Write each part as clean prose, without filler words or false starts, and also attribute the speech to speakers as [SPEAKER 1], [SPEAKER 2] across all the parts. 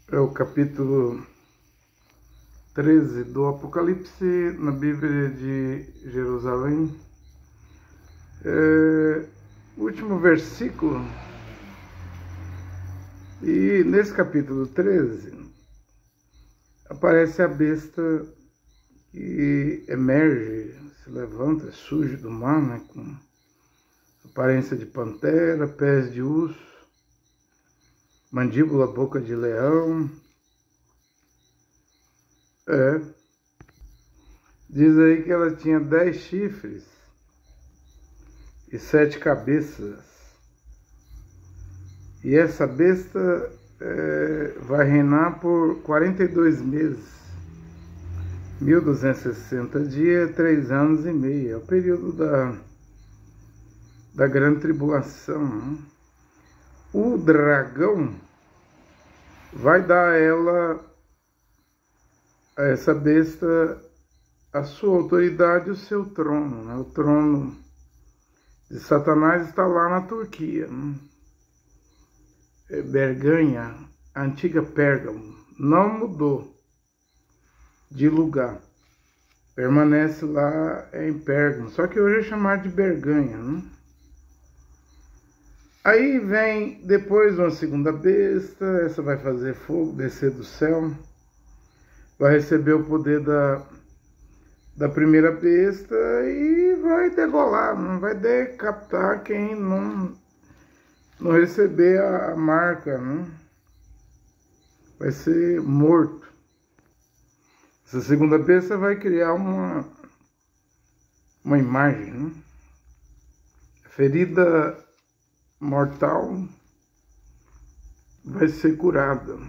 [SPEAKER 1] É o capítulo 13 do Apocalipse na Bíblia de Jerusalém. O último versículo. E nesse capítulo 13 aparece a besta que emerge, se levanta, surge do mar, né, com aparência de pantera, pés de urso, mandíbula, boca de leão. Diz aí que ela tinha 10 chifres e 7 cabeças. E essa besta vai reinar por 42 meses, 1260 dias, 3 anos e meio. É o período da grande tribulação, né? O dragão vai dar a essa besta a sua autoridade e o seu trono, né? O trono de Satanás está lá na Turquia, né? Berganha, a antiga Pérgamo, não mudou de lugar, permanece lá em Pérgamo, só que hoje é chamado de Berganha, né? Aí vem depois uma segunda besta, essa vai fazer fogo, descer do céu, vai receber o poder da primeira besta e vai degolar, não vai decapitar quem não receber a marca, né? Vai ser morto. Essa segunda besta vai criar uma imagem, né? Ferida mortal vai ser curada.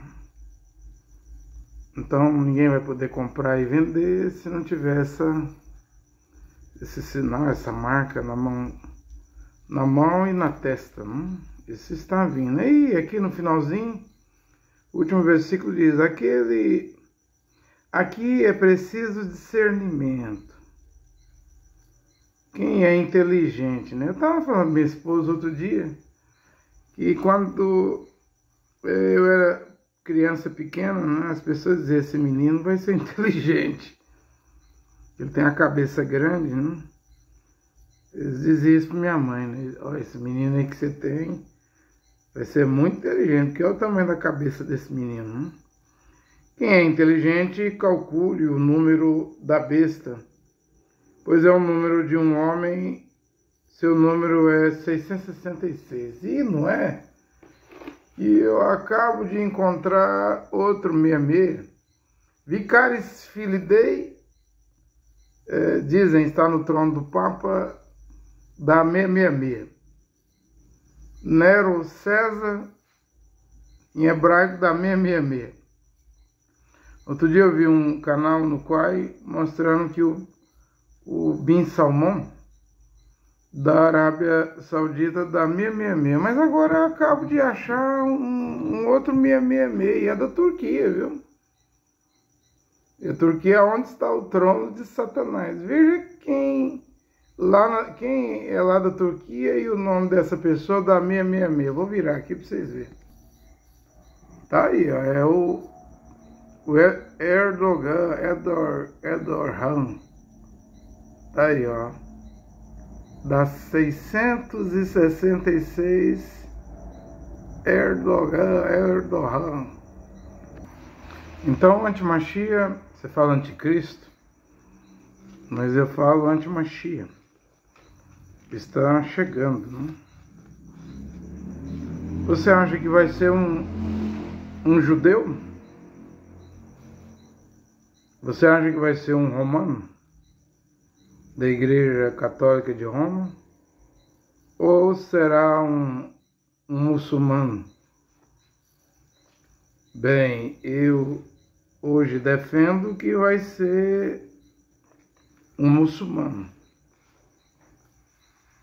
[SPEAKER 1] Então ninguém vai poder comprar e vender se não tiver esse sinal, essa marca na mão e na testa, né? Isso está vindo. E aqui no finalzinho, o último versículo diz: aqui é preciso discernimento. Quem é inteligente, né? Eu estava falando com minha esposa outro dia que quando eu era criança pequena, né, as pessoas diziam: esse menino vai ser inteligente. Ele tem a cabeça grande, né? Eles diziam isso para minha mãe, né? Olha, esse menino aí que você tem vai ser muito inteligente, porque olha o tamanho da cabeça desse menino, né? Quem é inteligente, calcule o número da besta, pois é o número de um homem, seu número é 666. E não é? E eu acabo de encontrar outro 66. Vicaris Filidei, dizem, está no trono do Papa, dá 666. Nero César, em hebraico, dá 666. Outro dia eu vi um canal no Quai mostrando que o Bin Salmão, da Arábia Saudita, dá 666. Mas agora eu acabo de achar um outro 666, e é da Turquia, viu? E a Turquia é onde está o trono de Satanás. Veja quem é lá da Turquia e o nome dessa pessoa dá 666. Eu vou virar aqui para vocês verem. Tá aí, ó, é o Erdogan. Tá aí, ó. Dá 666 Erdogan. Então, antimachia, você fala anticristo, mas eu falo antimachia. Está chegando, né? Você acha que vai ser um judeu? Você acha que vai ser um romano da Igreja Católica de Roma? Ou será um muçulmano? Bem, eu hoje defendo que vai ser um muçulmano.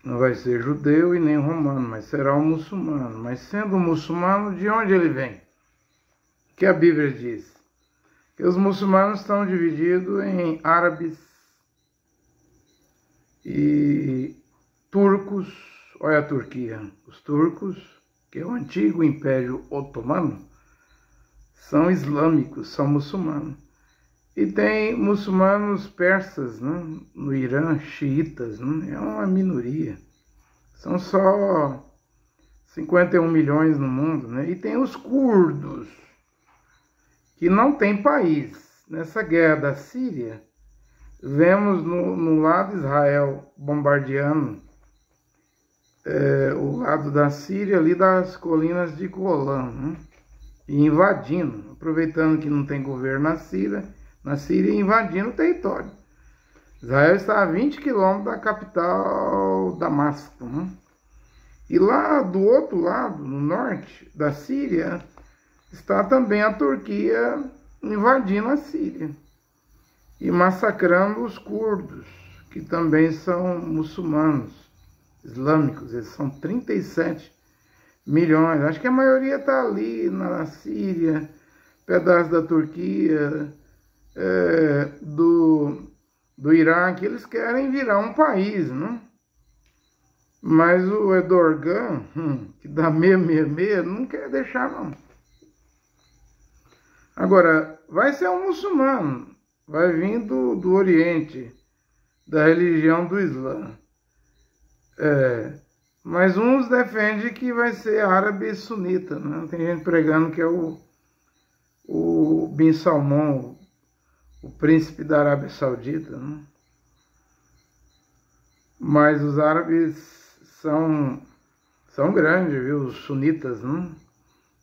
[SPEAKER 1] Não vai ser judeu e nem romano, mas será um muçulmano. Mas sendo um muçulmano, de onde ele vem? Que a Bíblia diz que os muçulmanos estão divididos em árabes e turcos. Olha a Turquia. Os turcos, que é o antigo Império Otomano, são islâmicos, são muçulmanos. E tem muçulmanos persas, né? No Irã, xiitas, né? É uma minoria. São só 51 milhões no mundo, né? E tem os curdos, que não tem país. Nessa guerra da Síria, vemos no lado Israel bombardeando o lado da Síria, ali das colinas de Golã, né? E invadindo, aproveitando que não tem governo na Síria e invadindo o território. Israel está a 20 quilômetros da capital Damasco, né? E lá do outro lado, no norte da Síria, está também a Turquia invadindo a Síria e massacrando os curdos, que também são muçulmanos, islâmicos. Eles são 37 milhões. Acho que a maioria está ali na Síria, pedaço da Turquia, do Iraque. Eles querem virar um país, né? Mas o Erdogan, que dá 666, não quer deixar, não. Agora, vai ser um muçulmano, vai vir do Oriente, da religião do Islã. Mas uns defendem que vai ser árabe sunita, né? Tem gente pregando que é o Bin Salmão, o príncipe da Arábia Saudita, né? Mas os árabes são grandes, viu? Os sunitas, né?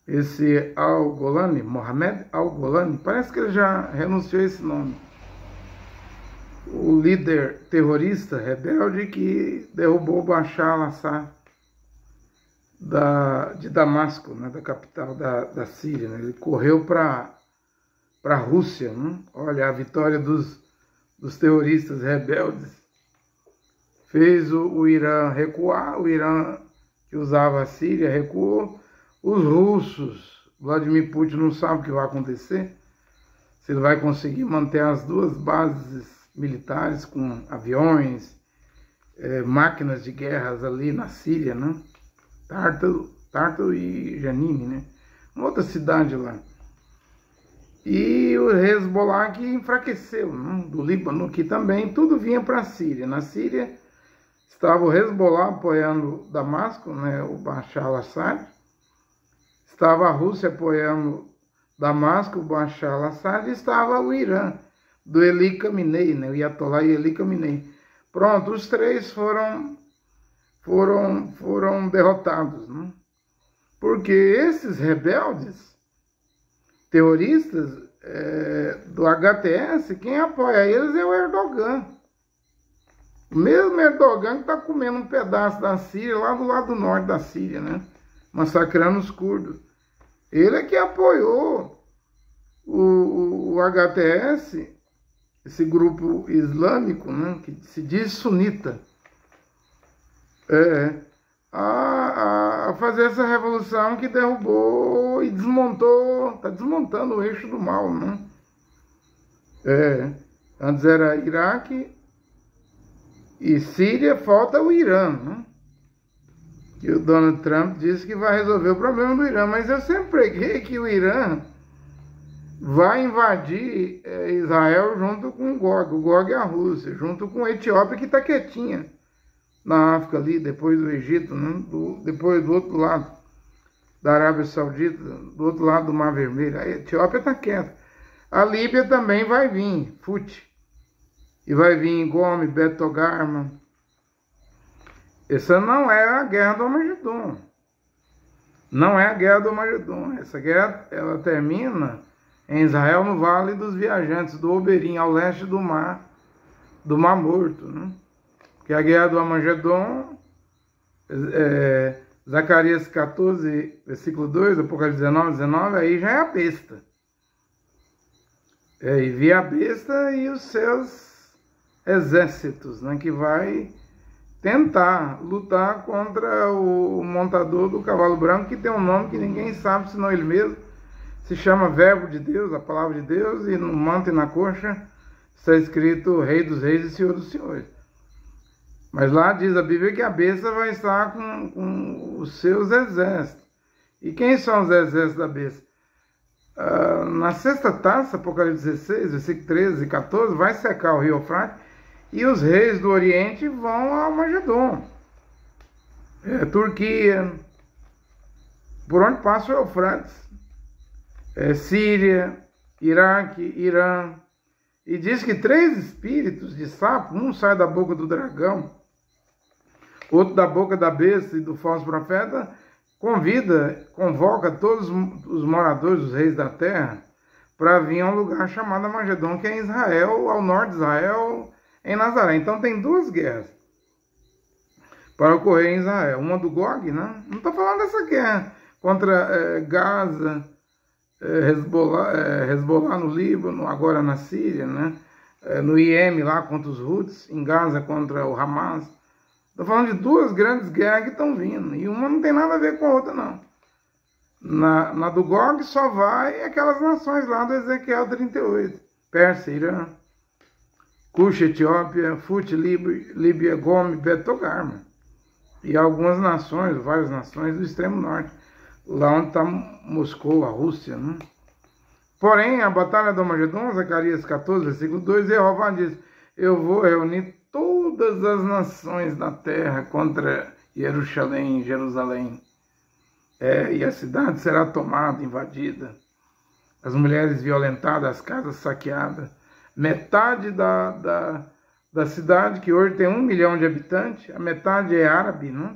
[SPEAKER 1] Esse Al-Golani, Mohammed Al-Golani, parece que ele já renunciou a esse nome. O líder terrorista rebelde que derrubou Bashar al-Assad de Damasco, né, da capital da Síria, né? Ele correu para a Rússia, né? Olha, a vitória dos terroristas rebeldes fez o Irã recuar. O Irã, que usava a Síria, recuou. Os russos, Vladimir Putin não sabe o que vai acontecer, se ele vai conseguir manter as duas bases militares com aviões, máquinas de guerras ali na Síria, né? Tártaro e Janine, né? Uma outra cidade lá. E o Hezbollah que enfraqueceu, né? Do Líbano, que também tudo vinha para a Síria. Na Síria estava o Hezbollah apoiando Damasco, né? O Bashar al-Assad. Estava a Rússia apoiando Damasco, o Bashar al-Assad, e estava o Irã, do Eli Khamenei, né? O Ayatollah Eli Khamenei. Pronto, os três foram derrotados, né? Porque esses rebeldes, terroristas do HTS, quem apoia eles é o Erdogan. O mesmo Erdogan que está comendo um pedaço da Síria, lá do lado norte da Síria, né? Massacrando os curdos. Ele é que apoiou o HTS, esse grupo islâmico, né, que se diz sunita, a fazer essa revolução que derrubou e desmontou, está desmontando o eixo do mal, né? Antes era Iraque e Síria, falta o Irã, né? Que o Donald Trump disse que vai resolver o problema do Irã, mas eu sempre preguei que o Irã vai invadir Israel junto com o Gog é a Rússia, junto com a Etiópia, que está quietinha na África ali, depois do Egito, né? Depois do outro lado da Arábia Saudita, do outro lado do Mar Vermelho. A Etiópia está quieta. A Líbia também vai vir, e vai vir Gomes, Beto Togarma. Essa não é a guerra do Armagedon. Não é a guerra do Armagedon. Essa guerra, ela termina em Israel, no Vale dos Viajantes, do Oberim, ao leste do Mar Morto, né? Que a guerra do Armagedon, Zacarias 14, versículo 2, Apocalipse 19, aí já é a besta. E vi a besta e os seus exércitos, né? Que vai tentar lutar contra o montador do cavalo branco, que tem um nome que ninguém sabe, senão ele mesmo. Se chama Verbo de Deus, a palavra de Deus, e no manto e na coxa está escrito Rei dos Reis e Senhor dos Senhores. Mas lá diz a Bíblia que a besta vai estar com os seus exércitos. E quem são os exércitos da besta? Na sexta taça, Apocalipse 16, versículo 13 e 14, vai secar o rio Eufrates e os reis do Oriente vão ao Magedon. Turquia, por onde passa o Eufrates, Síria, Iraque, Irã. E diz que 3 espíritos de sapo, um sai da boca do dragão, outro da boca da besta e do falso profeta, convoca todos os moradores, os reis da terra, para vir a um lugar chamado Magedon, que é em Israel, ao norte de Israel, em Nazaré. Então tem 2 guerras para ocorrer em Israel. Uma do Gog, né? Não estou falando dessa guerra contra Gaza, Hezbollah no Líbano, agora na Síria, né? No Iêmen lá contra os Houthis, em Gaza contra o Hamas. Estou falando de 2 grandes guerras que estão vindo, e uma não tem nada a ver com a outra, não. Na do Gog só vai aquelas nações lá do Ezequiel 38, Pérsia, Irã, Cuxa, Etiópia, Fut, Líbia, Gome, Betogarma, e algumas nações, várias nações do extremo norte, lá onde está Moscou, a Rússia, né? Porém, a batalha do Armagedon, Zacarias 14, versículo 2, Jeová diz: eu vou reunir todas as nações da terra contra Jerusalém, e a cidade será tomada, invadida, as mulheres violentadas, as casas saqueadas, metade da cidade, que hoje tem 1 milhão de habitantes, a metade é árabe, né?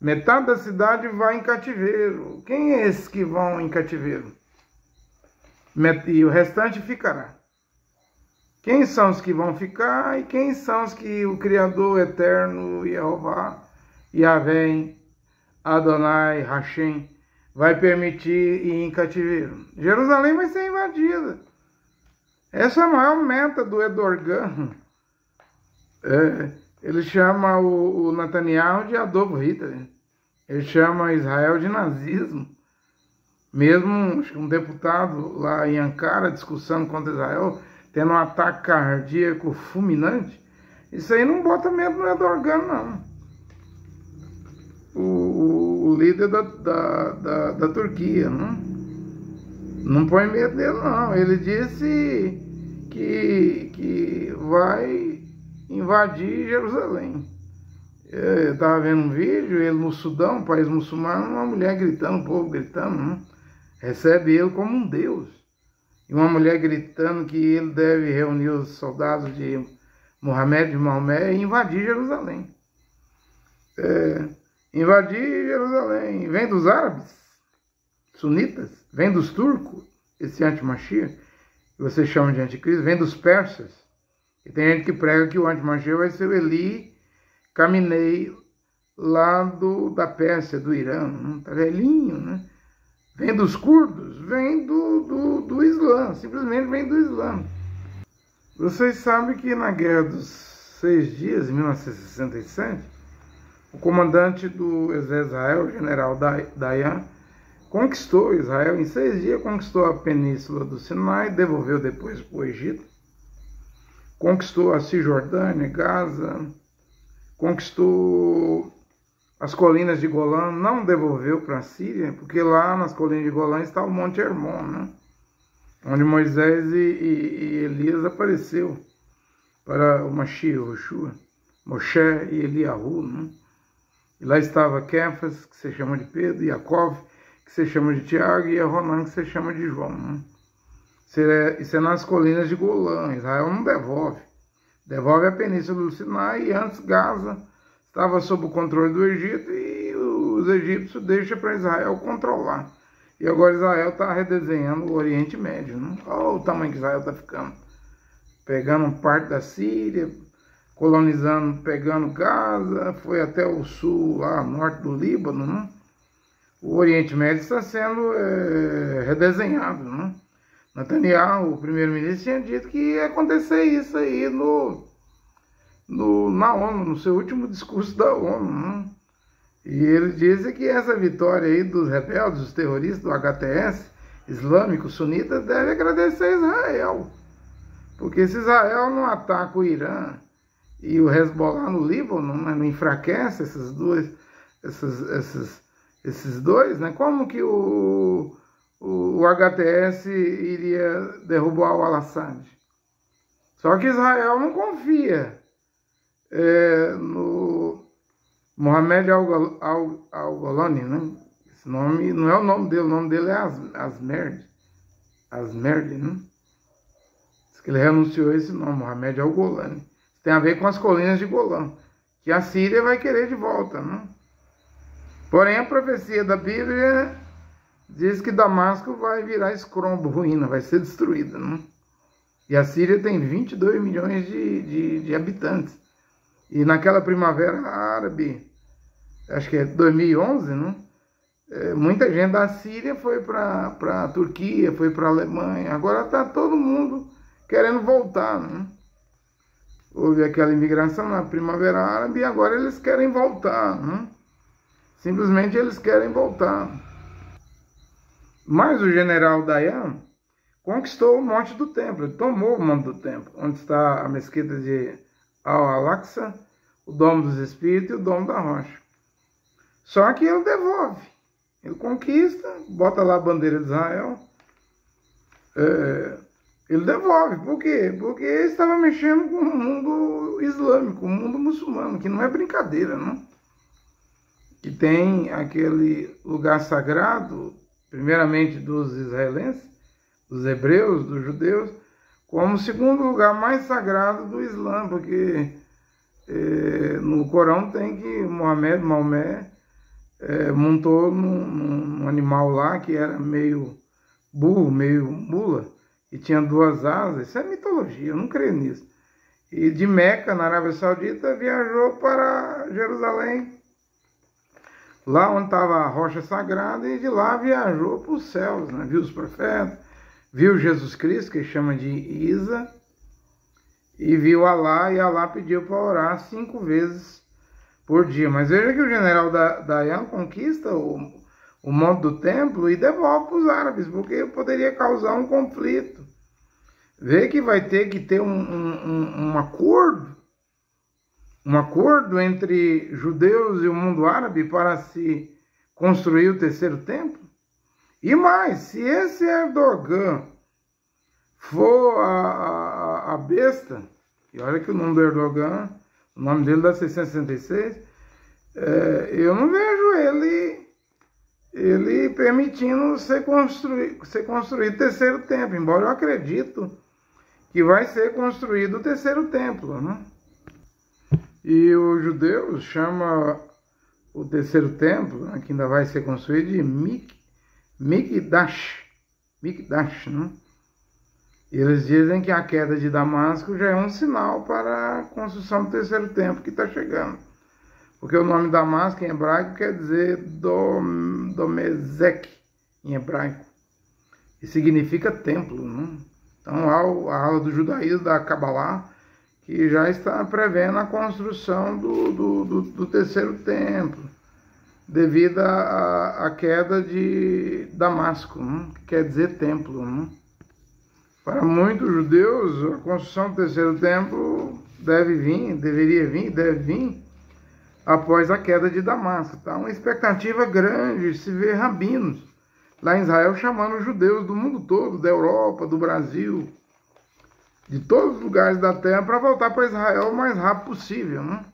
[SPEAKER 1] Metade da cidade vai em cativeiro. Quem é esses que vão em cativeiro? E o restante ficará. Quem são os que vão ficar e quem são os que o Criador eterno, Jeová, Yahvé, Adonai, Hashem, vai permitir ir em cativeiro? Jerusalém vai ser invadida. Essa é a maior meta do Erdogan. Ele chama o Netanyahu de Adolf Hitler. Ele chama Israel de nazismo. Mesmo acho que um deputado lá em Ankara, discussão contra Israel, tendo um ataque cardíaco fulminante, isso aí não bota medo no Erdogan, não. O líder da Turquia, não põe medo dele, não. Ele disse que vai invadir Jerusalém. Eu estava vendo um vídeo, ele no Sudão, país muçulmano, uma mulher gritando, um povo gritando, recebe ele como um deus. E uma mulher gritando que ele deve reunir os soldados de Mohamed, de Maomé, e invadir Jerusalém. Invadir Jerusalém. Vem dos árabes, sunitas, vem dos turcos, esse anti-Mashiach, que vocês chamam de anticristo, vem dos persas. E tem gente que prega que o anti-Mashiach vai ser o Eli Khamenei, lá da Pérsia, do Irã, tá velhinho, né? Vem dos curdos, vem do Islã, simplesmente vem do Islã. Vocês sabem que na Guerra dos 6 Dias, em 1967, o comandante do exército de Israel, o general Dayan, conquistou Israel, em 6 dias conquistou a península do Sinai, devolveu depois para o Egito, conquistou a Cisjordânia, Gaza, conquistou as colinas de Golã, não devolveu para a Síria, porque lá nas colinas de Golã está o Monte Hermon, né? Onde Moisés e Elias apareceu para o Mashiach, Yoshua, Moshe e Eliahu, né? E lá estava Kefas, que se chama de Pedro, Yaakov, que se chama de Tiago, e Aronan, que se chama de João, né? Isso é nas colinas de Golã. Israel não devolve. Devolve a península do Sinai, e antes Gaza estava sob o controle do Egito e os egípcios deixam para Israel controlar. E agora Israel está redesenhando o Oriente Médio, né? Olha o tamanho que Israel está ficando. Pegando parte da Síria, colonizando, pegando Gaza, foi até o sul, lá norte do Líbano, né? O Oriente Médio está sendo redesenhado, né? Netanyahu, o primeiro-ministro, tinha dito que ia acontecer isso aí na ONU, no seu último discurso da ONU, né? E ele disse que essa vitória aí dos rebeldes, dos terroristas do HTS, islâmico, sunita, deve agradecer a Israel. Porque se Israel não ataca o Irã e o Hezbollah no Líbano, né, não enfraquece esses dois, né? Como que o o HTS iria derrubar o Al-Assad. Só que Israel não confia no Mohamed al-Golani, né? Esse nome não é o nome dele é Asmerdi, né? Diz que ele renunciou a esse nome, Mohamed al-Golani. Tem a ver com as colinas de Golã, que a Síria vai querer de volta, né? Porém, a profecia da Bíblia diz que Damasco vai virar escrombo, ruína, vai ser destruída, né? E a Síria tem 22 milhões de habitantes. E naquela primavera árabe, acho que é 2011, né? Muita gente da Síria foi para a Turquia, foi para a Alemanha. Agora está todo mundo querendo voltar, né? Houve aquela imigração na primavera árabe e agora eles querem voltar, né? Simplesmente eles querem voltar. Mas o general Dayan conquistou o Monte do Templo, ele tomou o Monte do Templo, onde está a mesquita de Al-Aqsa, o Domo dos Espíritos e o Domo da Rocha. Só que ele devolve, ele conquista, bota lá a bandeira de Israel, ele devolve. Por quê? Porque ele estava mexendo com o mundo islâmico, o mundo muçulmano, que não é brincadeira, não? Que tem aquele lugar sagrado, primeiramente dos israelenses, dos hebreus, dos judeus, como o segundo lugar mais sagrado do Islã, porque no Corão tem que Maomé montou num animal lá que era meio burro, meio mula, e tinha 2 asas. Isso é mitologia, eu não creio nisso. E de Meca, na Arábia Saudita, viajou para Jerusalém, lá onde estava a rocha sagrada, e de lá viajou para os céus, né? Viu os profetas, viu Jesus Cristo, que chama de Isa, e viu Alá, e Alá pediu para orar 5 vezes por dia. Mas veja que o general Dayan conquista o Monte do Templo e devolve para os árabes, porque poderia causar um conflito. Vê que vai ter que ter um acordo entre judeus e o mundo árabe para se construir o terceiro templo. E mais, se esse Erdogan for a besta, e olha que o nome do Erdogan, o nome dele dá 666, eu não vejo ele permitindo ser construído o terceiro templo, embora eu acredito que vai ser construído o terceiro templo, né? E os judeus chamam o terceiro templo, né, que ainda vai ser construído, de Mikdash, né? E eles dizem que a queda de Damasco já é um sinal para a construção do terceiro templo que está chegando. Porque o nome Damasco em hebraico quer dizer Domezek, em hebraico. E significa templo, né? Então a ala do judaísmo, da Kabbalah, que já está prevendo a construção do terceiro templo, devido à queda de Damasco, né? Que quer dizer templo, né? Para muitos judeus, a construção do terceiro templo deve vir após a queda de Damasco. Tá uma expectativa grande de se ver rabinos lá em Israel chamando os judeus do mundo todo, da Europa, do Brasil, de todos os lugares da terra, para voltar para Israel o mais rápido possível, né?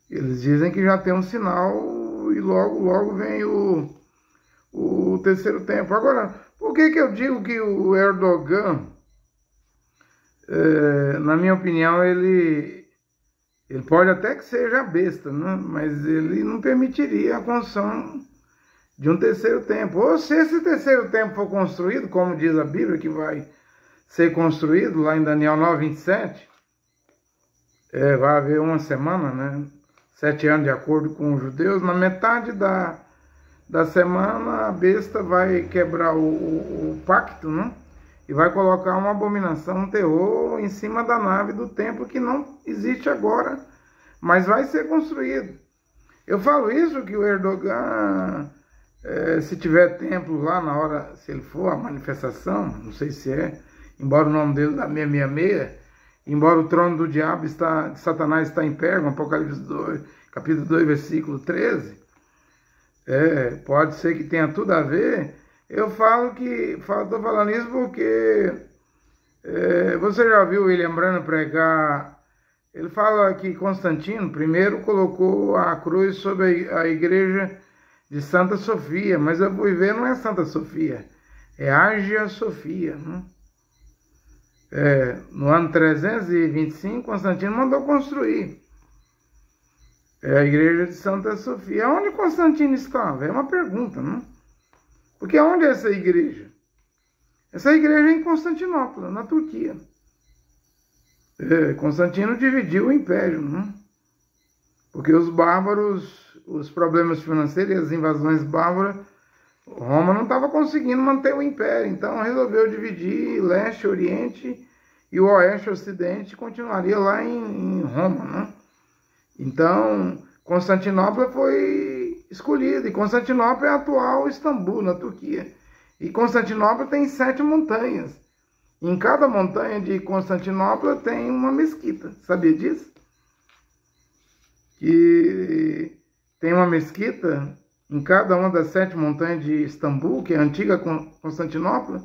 [SPEAKER 1] Eles dizem que já tem um sinal e logo vem o terceiro templo. Agora, por que eu digo que o Erdogan, na minha opinião, ele pode até que seja besta, né? Mas ele não permitiria a construção de um terceiro templo. Ou se esse terceiro templo for construído, como diz a Bíblia, que vai ser construído lá em Daniel 9:27, vai haver uma semana, né? 7 anos de acordo com os judeus. Na metade da semana a besta vai quebrar o pacto, né? E vai colocar uma abominação, um terror em cima da nave do templo que não existe agora, mas vai ser construído. Eu falo isso que o Erdogan, se tiver templo lá na hora, se ele for a manifestação, não sei se embora o nome dele dá 666, embora o trono do diabo de Satanás está em Pérgamo, Apocalipse 2, capítulo 2, versículo 13, pode ser que tenha tudo a ver Eu falo que, estou falando isso porque você já viu William Branham pregar. Ele fala que Constantino primeiro colocou a cruz sobre a igreja de Santa Sofia, mas eu fui ver, não é Santa Sofia, é Ágia Sofia, né? No ano 325, Constantino mandou construir a igreja de Santa Sofia. Onde Constantino estava? É uma pergunta, não? Porque onde é essa igreja? Essa igreja é em Constantinopla, na Turquia. Constantino dividiu o império, não? Porque os bárbaros, os problemas financeiros e as invasões bárbaras, Roma não estava conseguindo manter o império, então resolveu dividir leste, oriente, e o oeste, ocidente, continuaria lá em Roma, né? Então, Constantinopla foi escolhida, e Constantinopla é a atual Istambul, na Turquia. E Constantinopla tem 7 montanhas. Em cada montanha de Constantinopla tem uma mesquita, sabia disso? Que tem uma mesquita em cada uma das 7 montanhas de Istambul, que é a antiga Constantinopla,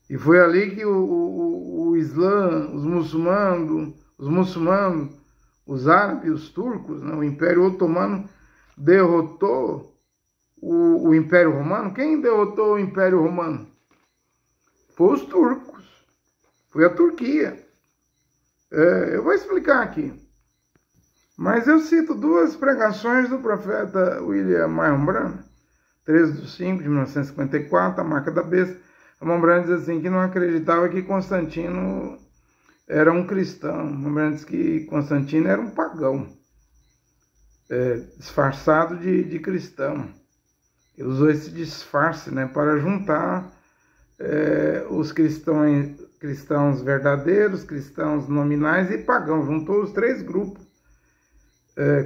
[SPEAKER 1] e foi ali que o Islã, os muçulmanos, os árabes, os turcos, né, o Império Otomano derrotou o Império Romano. Quem derrotou o Império Romano? Foi os turcos, foi a Turquia. Eu vou explicar aqui. Mas eu cito 2 pregações do profeta William Marion Branham, 13/5 de 1954, a marca da besta. Marion Branham diz assim, que não acreditava que Constantino era um cristão. Marion Branham diz que Constantino era um pagão, disfarçado de cristão. Ele usou esse disfarce, né, para juntar os cristãos verdadeiros, cristãos nominais e pagãos. Juntou os 3 grupos.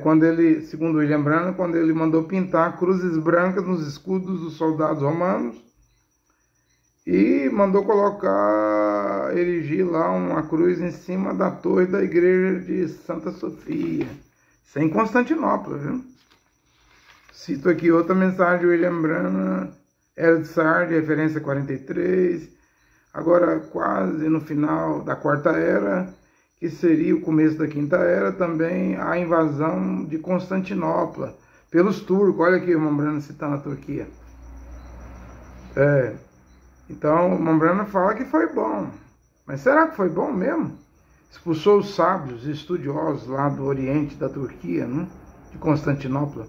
[SPEAKER 1] Quando ele, segundo William Branham, quando ele mandou pintar cruzes brancas nos escudos dos soldados romanos e mandou erigir lá uma cruz em cima da torre da igreja de Santa Sofia, sem Constantinopla, viu? Cito aqui outra mensagem de William Branham, Era de Sardes, referência 43, agora quase no final da 4ª Era, que seria o começo da 5ª Era, também a invasão de Constantinopla pelos turcos. Olha aqui o Marion Branham citando a Turquia. Então, o Marion Branham fala que foi bom. Mas será que foi bom mesmo? Expulsou os sábios e estudiosos lá do Oriente, da Turquia, né? De Constantinopla.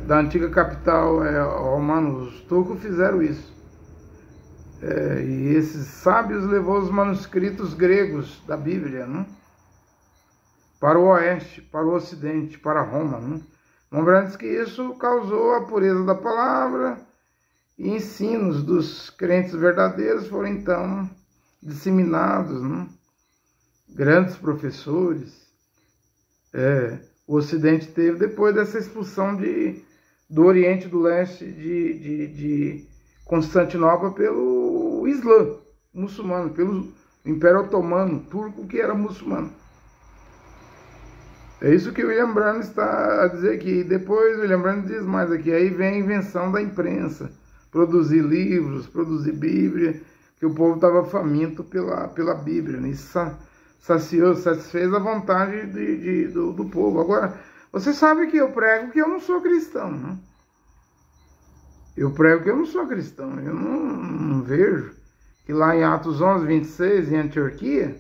[SPEAKER 1] Da antiga capital romana, os turcos fizeram isso. E esses sábios levou os manuscritos gregos da Bíblia, né, para o oeste, para o ocidente, para Roma. Né? Lembrando que isso causou a pureza da palavra e ensinos dos crentes verdadeiros foram então disseminados, né? Grandes professores. O ocidente teve, depois dessa expulsão do oriente e do leste de Constantinopla pelo Islã muçulmano, pelo Império Otomano, turco, que era muçulmano. É isso que William Branham está a dizer aqui. Depois William Branham diz mais aqui, aí vem a invenção da imprensa, produzir livros, produzir Bíblia, que o povo estava faminto pela Bíblia, né? Isso satisfez a vontade do povo. Agora, você sabe que eu prego que eu não sou cristão, né? Eu prego que eu não sou cristão. Eu não vejo que lá em Atos 11:26, em Antioquia,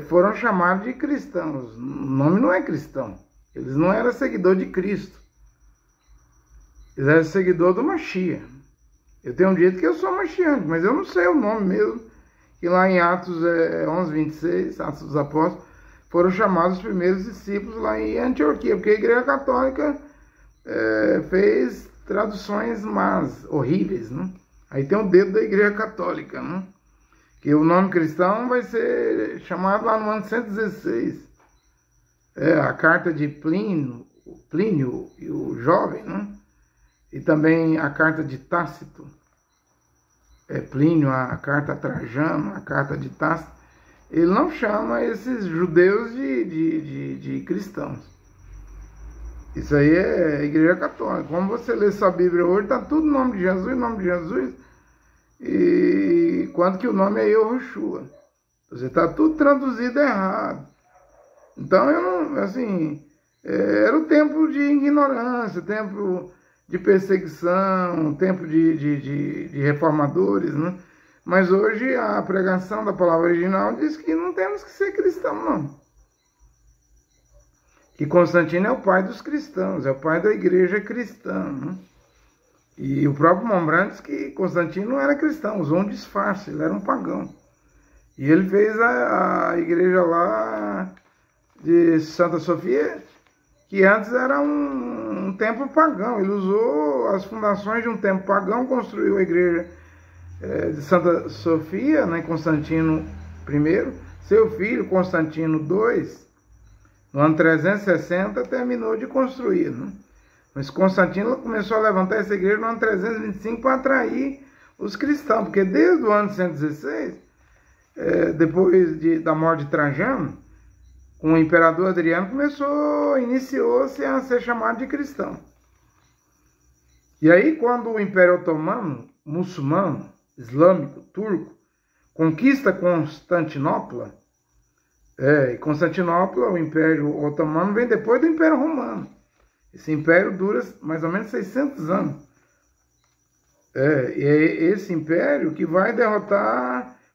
[SPEAKER 1] foram chamados de cristãos. O nome não é cristão. Eles não eram seguidor de Cristo. Eles eram seguidor do Mashiach. Eu tenho dito que eu sou Mashiach, mas eu não sei o nome mesmo. Que lá em Atos 11:26, Atos dos Apóstolos, foram chamados os primeiros discípulos lá em Antioquia, porque a Igreja Católica fez traduções más, horríveis, né? Aí tem o dedo da Igreja Católica, né? Que o nome cristão vai ser chamado lá no ano 116. A carta de Plínio e o jovem, né? E também a carta de Tácito. Plínio, a carta a Trajano, a carta de Tácito. Ele não chama esses judeus de cristãos. Isso aí é a Igreja Católica. Quando você lê sua Bíblia hoje, está tudo em nome de Jesus, em nome de Jesus. E quanto que o nome é Yahushua. Você está tudo traduzido errado. Então, eu não, assim, era o tempo de ignorância, tempo de perseguição, tempo de reformadores, né? Mas hoje a pregação da palavra original diz que não temos que ser cristãos, não. Que Constantino é o pai dos cristãos, é o pai da igreja cristã, né? E o próprio Montbrand diz que Constantino não era cristão, usou um disfarce, ele era um pagão. E ele fez a igreja lá de Santa Sofia, que antes era um templo pagão. Ele usou as fundações de um templo pagão, construiu a igreja de Santa Sofia, né, Constantino I. Seu filho, Constantino II, no ano 360, terminou de construir, né? Mas Constantino começou a levantar essa igreja no ano 325 para atrair os cristãos, porque desde o ano 116, depois da morte de Trajano, com o imperador Adriano, iniciou-se a ser chamado de cristão. E aí, quando o Império Otomano, muçulmano, islâmico, turco, conquista Constantinopla, e Constantinopla, o Império Otomano, vem depois do Império Romano. Esse império dura mais ou menos 600 anos. E é esse império que vai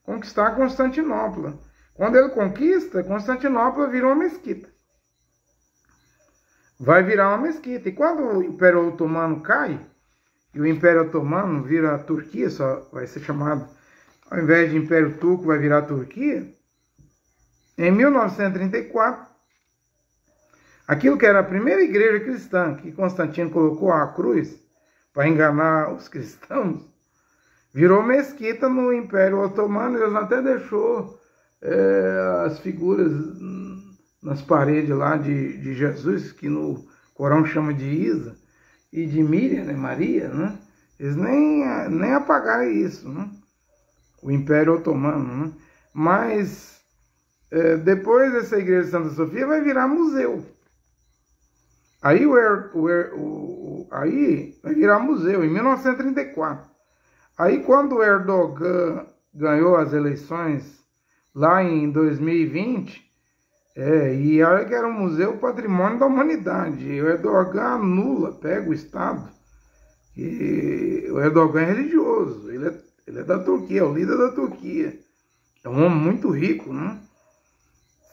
[SPEAKER 1] conquistar Constantinopla. Quando ele conquista, Constantinopla virou uma mesquita. Vai virar uma mesquita. E quando o Império Otomano cai, e o Império Otomano vira a Turquia, só vai ser chamado, ao invés de Império Turco, vai virar a Turquia, em 1934, aquilo que era a primeira igreja cristã que Constantino colocou à cruz para enganar os cristãos, virou mesquita no Império Otomano. Eles até deixou as figuras nas paredes lá de Jesus, que no Corão chama de Isa, e de Miriam, né, Maria, né? Eles nem apagaram isso, né? O Império Otomano, né? Mas depois essa igreja de Santa Sofia vai virar museu. Aí vai virar museu, em 1934. Aí quando o Erdogan ganhou as eleições lá em 2020, e olha que era um museu patrimônio da humanidade, o Erdogan anula, pega o Estado, e o Erdogan é religioso, ele é da Turquia, é o líder da Turquia, é um homem muito rico, né?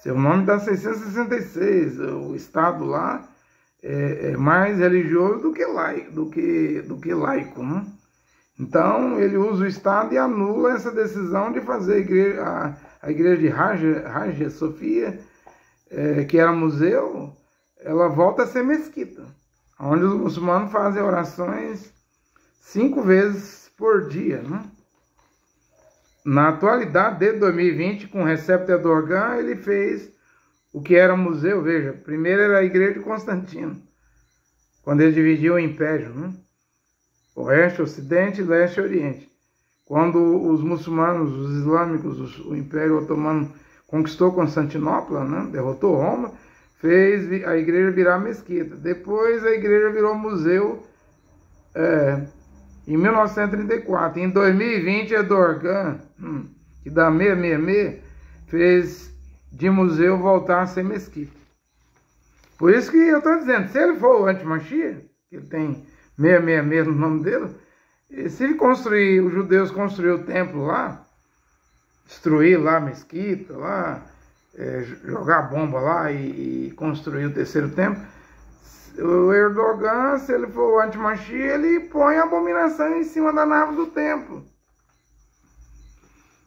[SPEAKER 1] Seu nome dá 666, o Estado lá é mais religioso do que laico, né? Então, ele usa o Estado e anula essa decisão de fazer a igreja de Hagia Sofia, que era museu, ela volta a ser mesquita, onde os muçulmanos fazem orações 5 vezes por dia, né? Na atualidade, desde 2020, com o Recep Erdogan, ele fez o que era museu. Veja, primeiro era a igreja de Constantino, quando ele dividiu o império, né? Oeste, Ocidente, Leste e Oriente. Quando os muçulmanos, os islâmicos, o Império Otomano conquistou Constantinopla, né? Derrotou Roma, fez a igreja virar mesquita. Depois a igreja virou museu em 1934. Em 2020, Erdogan, que dá 666, fez de museu voltar a ser mesquita. Por isso que eu estou dizendo, se ele for o anti-Mashiach, que ele tem 666 no nome dele, se ele construir, os judeus construíram o templo lá, destruir lá a mesquita, lá, jogar bomba lá e construir o terceiro templo, o Erdogan, se ele for o anti-Mashiach, ele põe a abominação em cima da nave do templo.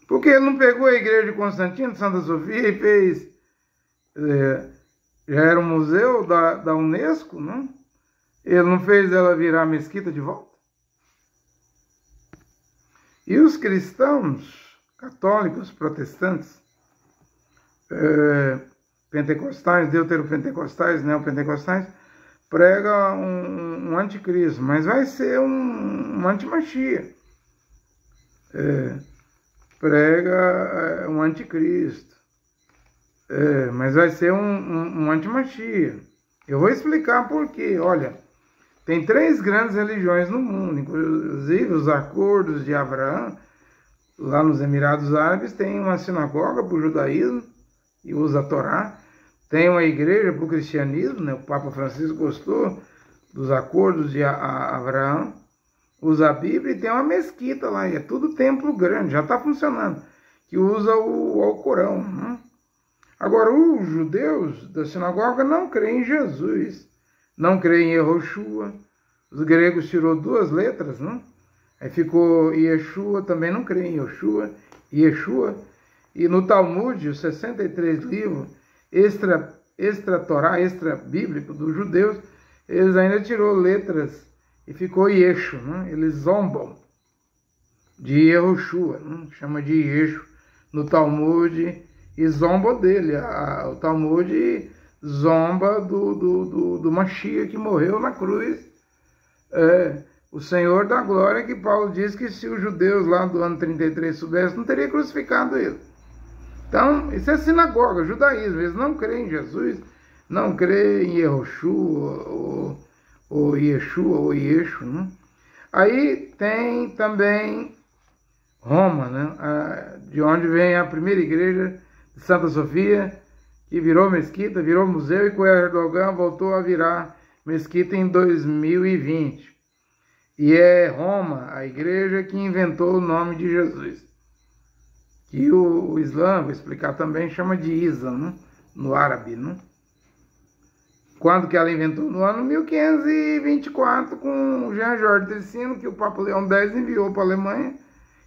[SPEAKER 1] Porque ele não pegou a igreja de Constantino, Santa Sofia, e fez, já era um museu da Unesco, não? Ele não fez ela virar mesquita de volta? E os cristãos católicos, protestantes, pentecostais, deuteropentecostais, neopentecostais, prega um anticristo, mas vai ser um anti-Mashiach. Prega um anticristo, mas vai ser um anti-Mashiach. Eu vou explicar por quê. Olha, tem 3 grandes religiões no mundo, inclusive os acordos de Abraão, lá nos Emirados Árabes, tem uma sinagoga para o judaísmo e usa a Torá, tem uma igreja para o cristianismo, né? O Papa Francisco gostou dos acordos de Abraão, usa a Bíblia, e tem uma mesquita lá, e é tudo templo grande, já está funcionando, que usa o Alcorão, né? Agora, os judeus da sinagoga não creem em Jesus, não creem em Yehoshua. Os gregos tirou 2 letras, né? Aí ficou Yeshua, também não creem em Yeshua. E no Talmud, os 63 livros extra-Torá, extra-bíblico dos judeus, eles ainda tirou letras e ficou Yeshu, né? Eles zombam de Yehoshua, né? Chama de Yeshu no Talmud e zombam dele. O Talmud zomba do Mashiach que morreu na cruz. O Senhor da Glória, que Paulo diz que se os judeus lá do ano 33 soubessem, não teria crucificado ele. Então, isso é sinagoga, judaísmo. Eles não creem em Jesus, não creem em Yehoshua, ou Yeshua, ou Yeshu, né? Aí tem também Roma, né? De onde vem a primeira igreja de Santa Sofia, que virou mesquita, virou museu, e com Erdogan voltou a virar mesquita em 2020. E é Roma, a igreja, que inventou o nome de Jesus. Que o Islã, vou explicar também, chama de Isa, né? No árabe, né? Quando que ela inventou? No ano 1524, com Jean Georges Tessino, que o Papa Leão X enviou para a Alemanha.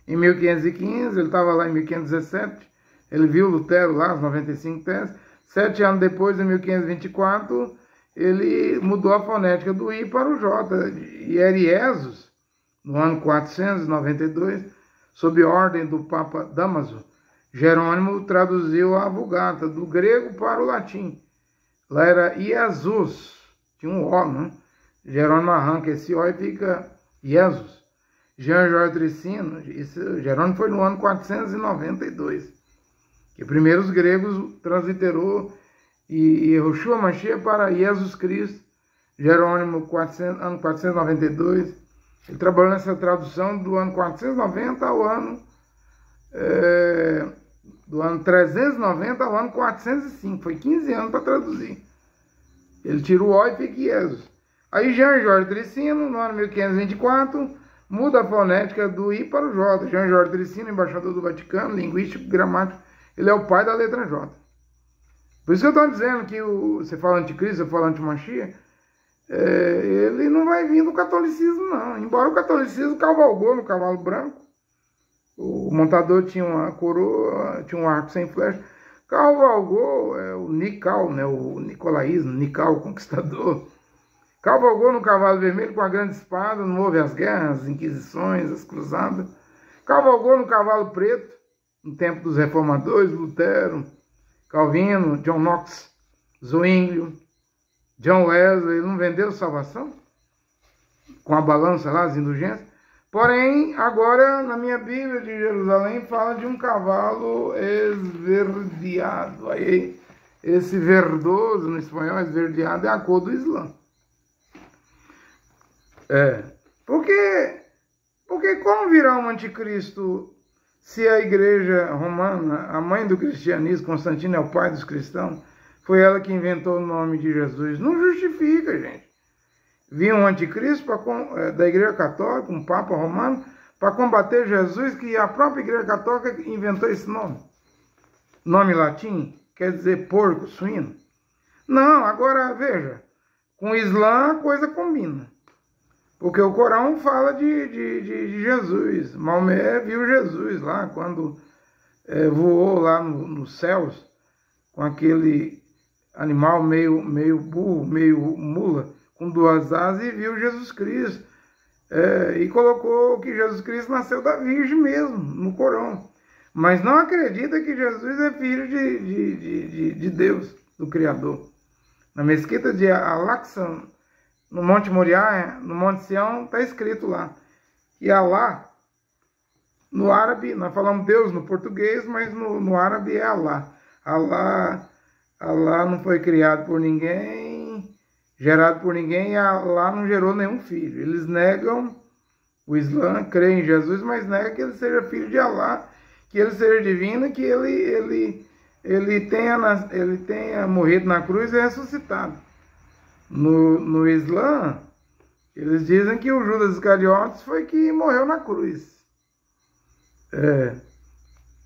[SPEAKER 1] Em 1515, ele estava lá em 1517, ele viu Lutero lá, as 95 teses. 7 anos depois, em 1524, ele mudou a fonética do I para o J. E Eriesos, no ano 492, sob ordem do Papa Dámaso, Jerônimo traduziu a Vulgata do grego para o latim. Lá era Jesus, tinha um O, né? Jerônimo arranca esse O e fica Jesus. Jean Georges Tessino, Jerônimo foi no ano 492, que primeiro os gregos transliterou e Yehoshua Mashiach para Jesus Cristo. Jerônimo, ano 492, ele trabalhou nessa tradução do ano 490 ao ano do ano 390 ao ano 405, foi 15 anos para traduzir. Ele tira o O e fica Jesus. Aí Jean Georges Tessino, no ano 1524, muda a fonética do I para o J. Jean Georges Tessino, embaixador do Vaticano, linguístico, gramático, ele é o pai da letra J. Por isso que eu estou dizendo que você fala anticristo, você fala antimachia, ele não vai vir do catolicismo, não. Embora o catolicismo cavalgou no cavalo branco, o montador tinha uma coroa, tinha um arco sem flecha, cavalgou o Nical, né, o nicolaísmo, Nical, o conquistador, cavalgou no cavalo vermelho com a grande espada, não houve as guerras, as inquisições, as cruzadas, cavalgou no cavalo preto, no tempo dos reformadores, Lutero, Calvino, John Knox, Zwinglio, John Wesley. Ele não vendeu salvação? Com a balança lá, as indulgências? Porém, agora, na minha Bíblia de Jerusalém, fala de um cavalo esverdeado. Aí, esse verdoso, no espanhol, esverdeado, é a cor do Islã. Porque como virá um anticristo se a igreja romana, a mãe do cristianismo, Constantino é o pai dos cristãos, foi ela que inventou o nome de Jesus? Não justifica, gente. Vinha um anticristo da igreja católica, um papa romano, para combater Jesus, que a própria igreja católica inventou esse nome. Nome latim, quer dizer porco, suíno. Não, agora veja, com o Islã a coisa combina. Porque o Corão fala de Jesus. Maomé viu Jesus lá, quando voou lá nos céus, com aquele animal meio burro, meio mula, com 2 asas, e viu Jesus Cristo. E colocou que Jesus Cristo nasceu da Virgem mesmo, no Corão. Mas não acredita que Jesus é filho de Deus, do Criador. Na mesquita de Al-Aqsa, no Monte Moriá, no Monte Sião, está escrito lá. E Alá, no árabe, nós falamos Deus no português, mas no árabe é Alá. Alá não foi criado por ninguém, gerado por ninguém, e Alá não gerou nenhum filho. Eles negam, o Islã crê em Jesus, mas nega que ele seja filho de Alá, que ele seja divino, que ele tenha morrido na cruz e ressuscitado. No Islã, eles dizem que o Judas Iscariotes foi que morreu na cruz.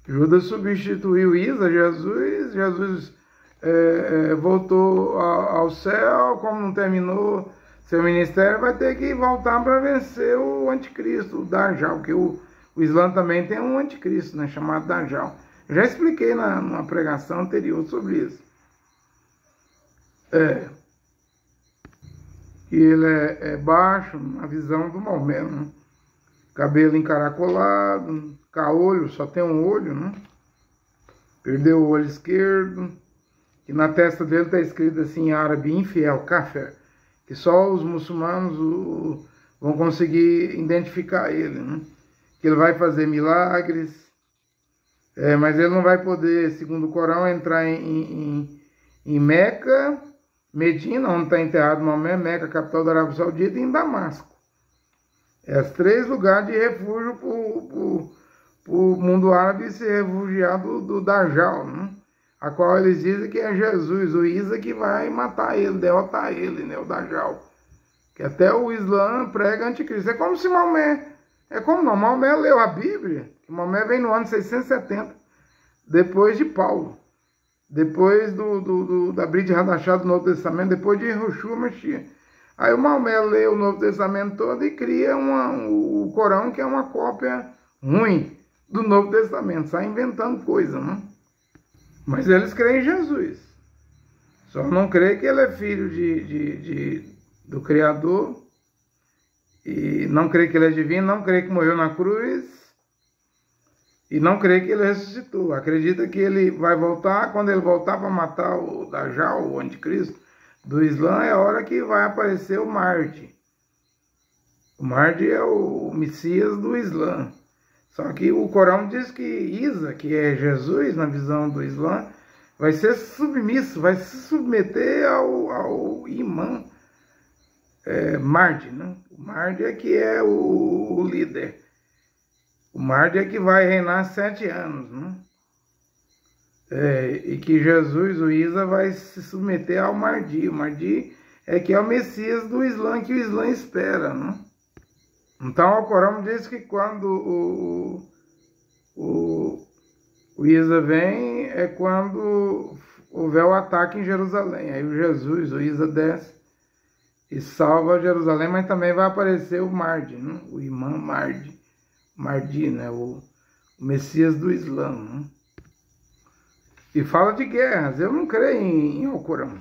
[SPEAKER 1] Judas substituiu Isa, Jesus voltou ao céu, como não terminou seu ministério, vai ter que voltar para vencer o anticristo, o Dajjal, porque o Islã também tem um anticristo, né, chamado Dajjal. Eu já expliquei numa pregação anterior sobre isso. Que ele é baixo, na visão do Maomé, né? Cabelo encaracolado, caolho, só tem um olho, né? Perdeu o olho esquerdo, e na testa dele está escrito assim em árabe, infiel, kafir, que só os muçulmanos vão conseguir identificar ele, né? Que ele vai fazer milagres, mas ele não vai poder, segundo o Corão, entrar em Meca, Medina, onde está enterrado Maomé, Meca, capital da Arábia Saudita, e em Damasco. Os 3 lugares de refúgio para o mundo árabe se refugiar do Dajjal, né? A qual eles dizem que é Jesus, o Isa, que vai matar ele, derrotar ele, né, o Dajjal. Que até o Islã prega anticristo. É como se Maomé, Maomé leu a Bíblia, que Maomé vem no ano 670, depois de Paulo, depois da Brit Hadashah do Novo Testamento, depois de Yeshua Mashiach. Aí o Maomé lê o Novo Testamento todo e cria o Corão, que é uma cópia ruim do Novo Testamento, sai inventando coisa, né? Mas eles creem em Jesus. Só não creem que ele é filho do Criador, e não creem que ele é divino, não creem que morreu na cruz, e não creem que ele ressuscitou. Acredita que ele vai voltar, quando ele voltar para matar o Dajjal, o anticristo do Islã, é a hora que vai aparecer o Mahdi. O Mahdi é o Messias do Islã. Só que o Corão diz que Isa, que é Jesus na visão do Islã, vai ser submisso, vai se submeter ao imã Mahdi, né? O Mahdi é que é o líder. O Mahdi é que vai reinar 7 anos, né? E que Jesus, o Isa, vai se submeter ao Mahdi. O Mahdi é que é o Messias do Islã, que o Islã espera, né? Então o Corão diz que quando o Isa vem, é quando houver o ataque em Jerusalém. Aí o Jesus, o Isa, desce e salva Jerusalém, mas também vai aparecer o Mahdi, né? O imã Mahdi, né? O Messias do Islã, né? E fala de guerras. Eu não creio em Alcorão.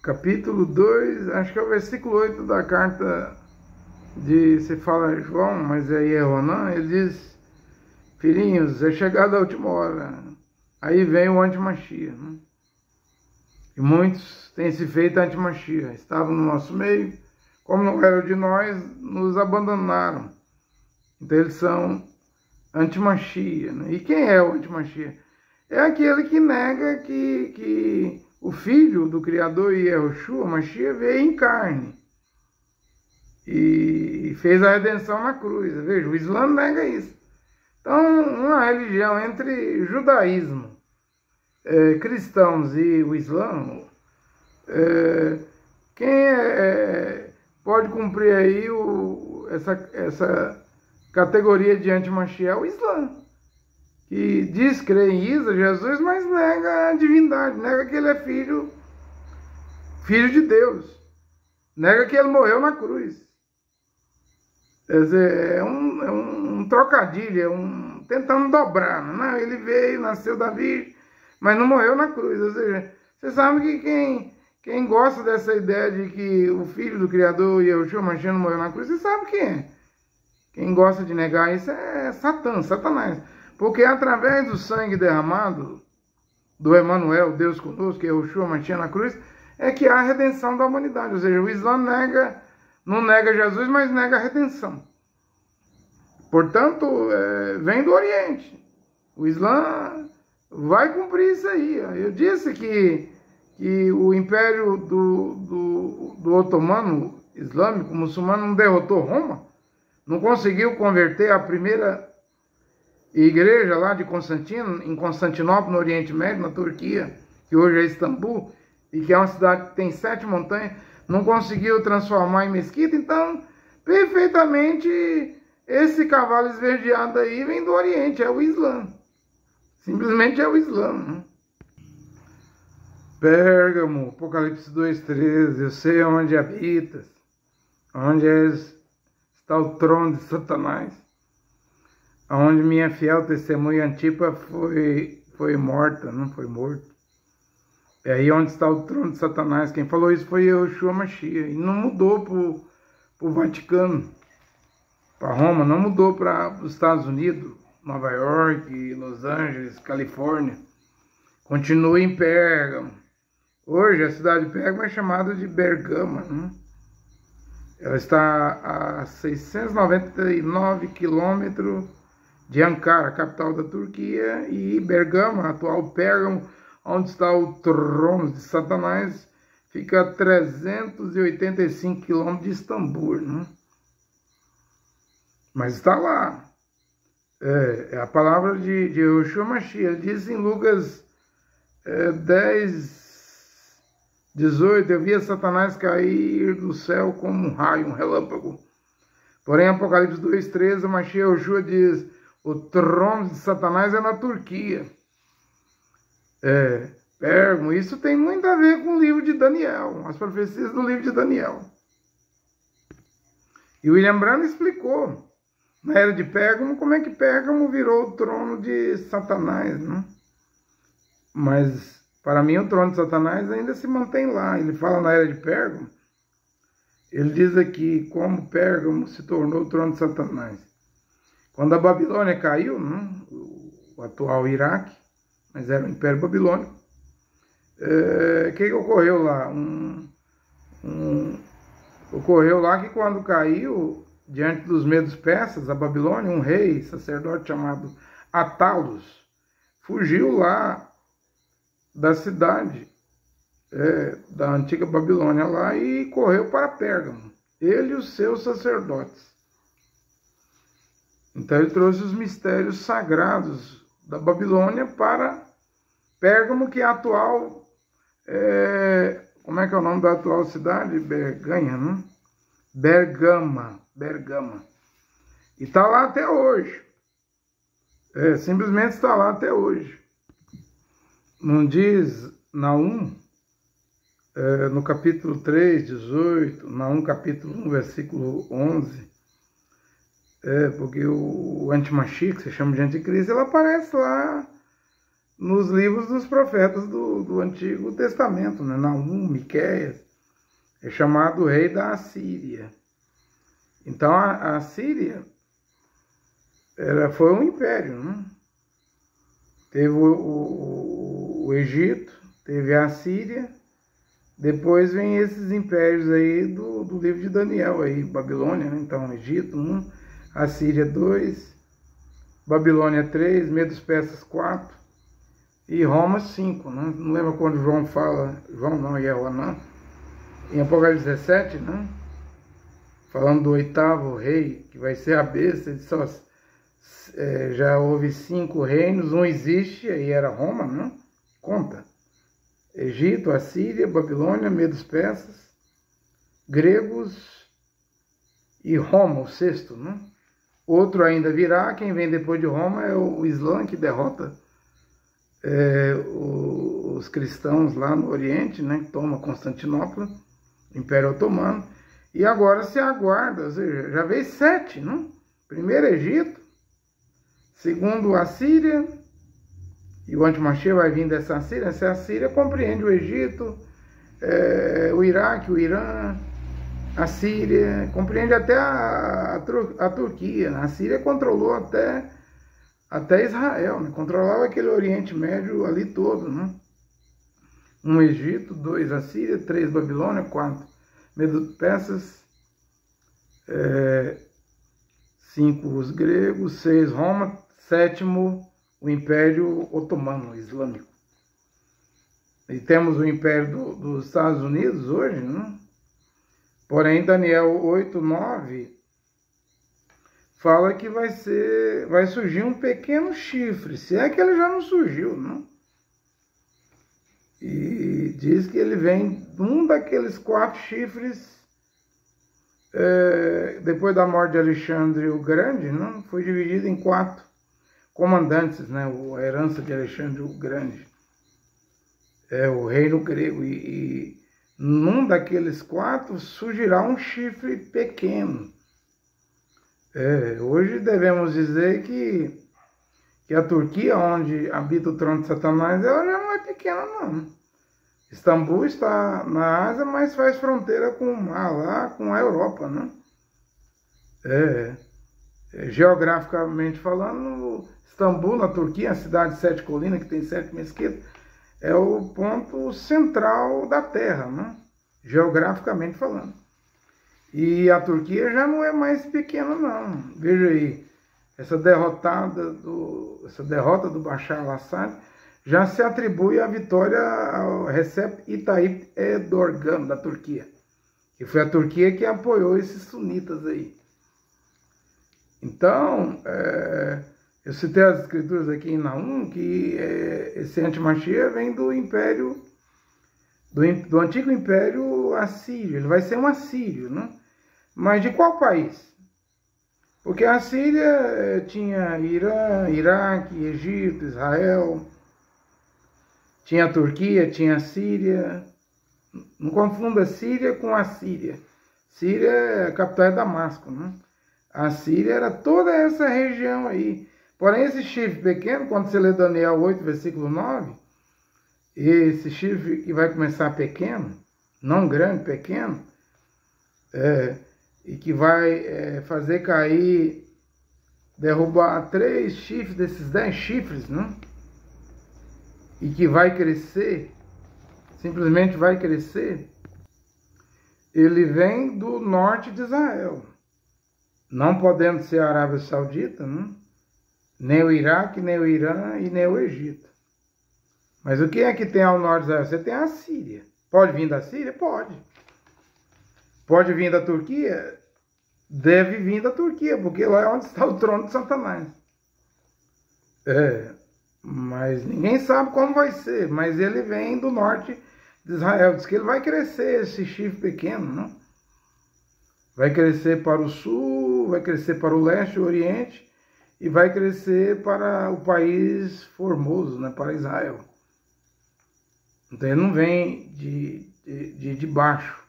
[SPEAKER 1] Capítulo 2, acho que é o versículo 8 da carta se fala João, mas é Yehonan, ele diz: filhinhos, é chegada a última hora, aí vem o anti-Mashiach, né? E muitos têm se feito anti-Mashiach, estavam no nosso meio, como não eram de nós, nos abandonaram. Então eles são anti-Mashiach, né? E quem é o anti-Mashiach? É aquele que nega que o Filho do Criador, Yeshua Mashiach, veio em carne e fez a redenção na cruz. Veja, o Islã nega isso. Então, uma religião entre judaísmo, cristãos e o Islã, quem pode cumprir aí essa categoria de anti-Mashiach é o Islã, que diz crer em Isa, Jesus, mas nega a divindade, nega que ele é filho de Deus, nega que ele morreu na cruz. Quer dizer, é um trocadilho, tentando dobrar, né? Ele veio, nasceu da Virgem, mas não morreu na cruz. Ou seja, você sabe que quem gosta dessa ideia de que o Filho do Criador, Yeshua Mashiach, não morreu na cruz, você sabe quem é. Quem gosta de negar isso é Satanás. Porque através do sangue derramado do Emmanuel, Deus conosco, que é Yeshua Mashiach na cruz, é que há a redenção da humanidade. Ou seja, o Islã não nega Jesus, mas nega a redenção. Portanto, vem do Oriente. O Islã vai cumprir isso aí. Eu disse que que o Império do Otomano Islâmico, muçulmano, não derrotou Roma, não conseguiu converter a primeira igreja lá de Constantino, em Constantinopla, no Oriente Médio, na Turquia, que hoje é Istambul, e que é uma cidade que tem 7 montanhas, não conseguiu transformar em mesquita. Então, perfeitamente, esse cavalo esverdeado aí vem do Oriente, é o Islã. Simplesmente é o Islã, né? Pérgamo, Apocalipse 2,13, eu sei onde habitas, onde está o trono de Satanás, onde minha fiel testemunha Antipa foi morta, não foi morto. É aí onde está o trono de Satanás. Quem falou isso foi Yeshua Mashiach. E não mudou para o Vaticano, para Roma, não mudou para os Estados Unidos, Nova York, Los Angeles, Califórnia. Continua em Pérgamo. Hoje a cidade de Pérgamo é chamada de Bergama, né? Ela está a 699 quilômetros de Ankara, capital da Turquia, e Bergama, atual Pérgamo, onde está o trono de Satanás, fica a 385 quilômetros de Istambul, né? Mas está lá. É a palavra de Yeshua Mashiach. Ele diz em Lucas 10, 18, eu via Satanás cair do céu como um raio, um relâmpago. Porém, Apocalipse 2,13, o Mashiach Yeshua diz, o trono de Satanás é na Turquia. Pérgamo, isso tem muito a ver com o livro de Daniel, as profecias do livro de Daniel. E William Branham explicou, na era de Pérgamo, como é que Pérgamo virou o trono de Satanás, né? Mas, para mim, o trono de Satanás ainda se mantém lá. Ele fala na era de Pérgamo, ele diz aqui como Pérgamo se tornou o trono de Satanás. Quando a Babilônia caiu, né, o atual Iraque, mas era o Império Babilônico, o que ocorreu lá? Ocorreu lá que quando caiu, diante dos medos persas, a Babilônia, um rei, sacerdote chamado Atalos, fugiu lá da cidade da antiga Babilônia lá e correu para Pérgamo, ele e os seus sacerdotes. Então ele trouxe os mistérios sagrados da Babilônia para Pérgamo, que é a atual, como é que é o nome da atual cidade? Berganha, né? Bergama. E está lá até hoje. Simplesmente está lá até hoje. Não diz Naum, no capítulo 3, 18, Naum capítulo 1, versículo 11, porque o Antimashiach, que se chama de Anticristo, ele aparece lá nos livros dos profetas do Antigo Testamento, né? Naum, Miqueias, é chamado rei da Assíria. Então a Síria foi um império, né? Teve o Egito, teve a Síria, depois vem esses impérios aí do livro de Daniel, aí, Babilônia, né? Então Egito 1, Assíria 2, Babilônia 3, Medos Persas 4 e Roma 5, né? Não lembro quando João fala, João não, Yehoanã, em Apocalipse 17, né? Falando do 8º rei, que vai ser a besta, ele só, já houve 5 reinos, um existe, aí era Roma, né? Conta. Egito, Assíria, Babilônia, Medos Persas, gregos e Roma, o 6º, né? Outro ainda virá, quem vem depois de Roma é o Islã, que derrota os cristãos lá no Oriente, né? Toma Constantinopla, Império Otomano. E agora se aguarda, ou seja, já veio 7, né? Primeiro Egito, segundo a Síria, e o Antimashiach vai vir dessa Síria. Essa Síria compreende o Egito, o Iraque, o Irã, a Síria, compreende até a Turquia. A Síria controlou até Israel, né? Controlava aquele Oriente Médio ali todo, né? 1 Egito, 2 a Síria, 3 Babilônia, 4 Medos Persas, 5 os gregos, 6 Roma, 7º o Império Otomano Islâmico. E temos o Império dos Estados Unidos hoje, né? Porém, Daniel 8:9 fala que vai surgir um pequeno chifre, se é que ele já não surgiu, né? E diz que ele vem de um daqueles 4 chifres, depois da morte de Alexandre o Grande, né? Foi dividido em 4 comandantes, né? A herança de Alexandre o Grande, o reino grego, e num daqueles 4 surgirá um chifre pequeno. Hoje devemos dizer que a Turquia, onde habita o trono de Satanás, ela já não é pequena, não. Istambul está na Ásia, mas faz fronteira com o mar lá, com a Europa, né? Geograficamente falando, Istambul, na Turquia, a cidade de 7 colinas, que tem 7 mesquitas, é o ponto central da Terra, né? Geograficamente falando. E a Turquia já não é mais pequena, não. Veja aí, essa derrota do Bashar al-Assad já se atribui a vitória ao Recep Tayyip Erdogan, da Turquia. Que foi a Turquia que apoiou esses sunitas aí. Então, eu citei as escrituras aqui em Naum, que esse antimachia vem do Império, do antigo Império Assírio. Ele vai ser um assírio, né? Mas de qual país? Porque a Síria tinha Irã, Iraque, Egito, Israel, tinha a Turquia, tinha a Síria. Não confunda Síria com a Síria. Síria, a capital é Damasco, né? A Síria era toda essa região aí. Porém, esse chifre pequeno, quando você lê Daniel 8, versículo 9, esse chifre que vai começar pequeno, não grande, pequeno, e que vai fazer cair, derrubar 3 chifres desses 10 chifres, né? E que vai crescer, simplesmente vai crescer, ele vem do norte de Israel, não podendo ser a Arábia Saudita, né? Nem o Iraque, nem o Irã e nem o Egito. Mas o que é que tem ao norte de Israel? Você tem a Síria. Pode vir da Síria? Pode. Pode vir da Turquia? Deve vir da Turquia, porque lá é onde está o trono de Satanás. Mas ninguém sabe como vai ser. Mas ele vem do norte de Israel. Diz que ele vai crescer, esse chifre pequeno, né? Vai crescer para o sul, vai crescer para o leste, o oriente, e vai crescer para o país formoso, né? Para Israel. Então ele não vem de baixo,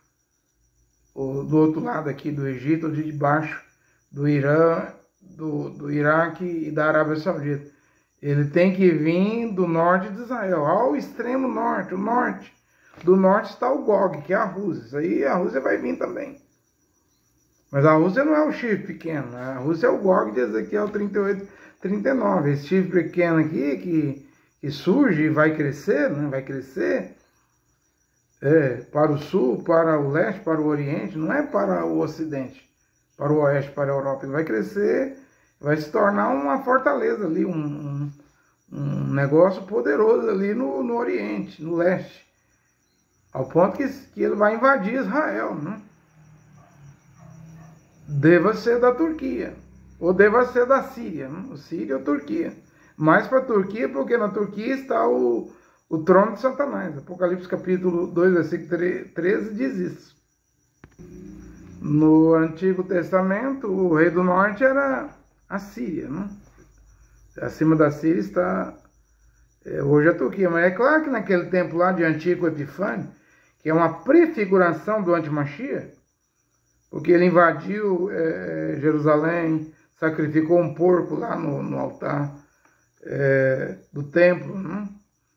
[SPEAKER 1] ou do outro lado aqui do Egito, ou de baixo do Irã, do Iraque e da Arábia Saudita. Ele tem que vir do norte de Israel, ao extremo norte, o norte. Do norte está o Gog, que é a Rússia. Isso aí a Rússia vai vir também. Mas a Rússia não é o chifre pequeno, a Rússia é o Gog de Ezequiel 38, 39. Esse chifre pequeno aqui, que surge e vai crescer, né? Vai crescer para o sul, para o leste, para o oriente, não é para o ocidente, para o oeste, para a Europa. Ele vai crescer, vai se tornar uma fortaleza ali, um negócio poderoso ali no oriente, no leste, ao ponto que ele vai invadir Israel, né? Deva ser da Turquia, ou deva ser da Síria, né? O Síria ou Turquia. Mais para a Turquia, porque na Turquia está o trono de Satanás. Apocalipse capítulo 2, versículo 13 diz isso. No Antigo Testamento, o rei do norte era a Síria, né? Acima da Síria está hoje a Turquia. Mas é claro que naquele tempo lá de Antíoco Epifânio, que é uma prefiguração do Antimachia, porque ele invadiu Jerusalém, sacrificou um porco lá no altar do templo, né?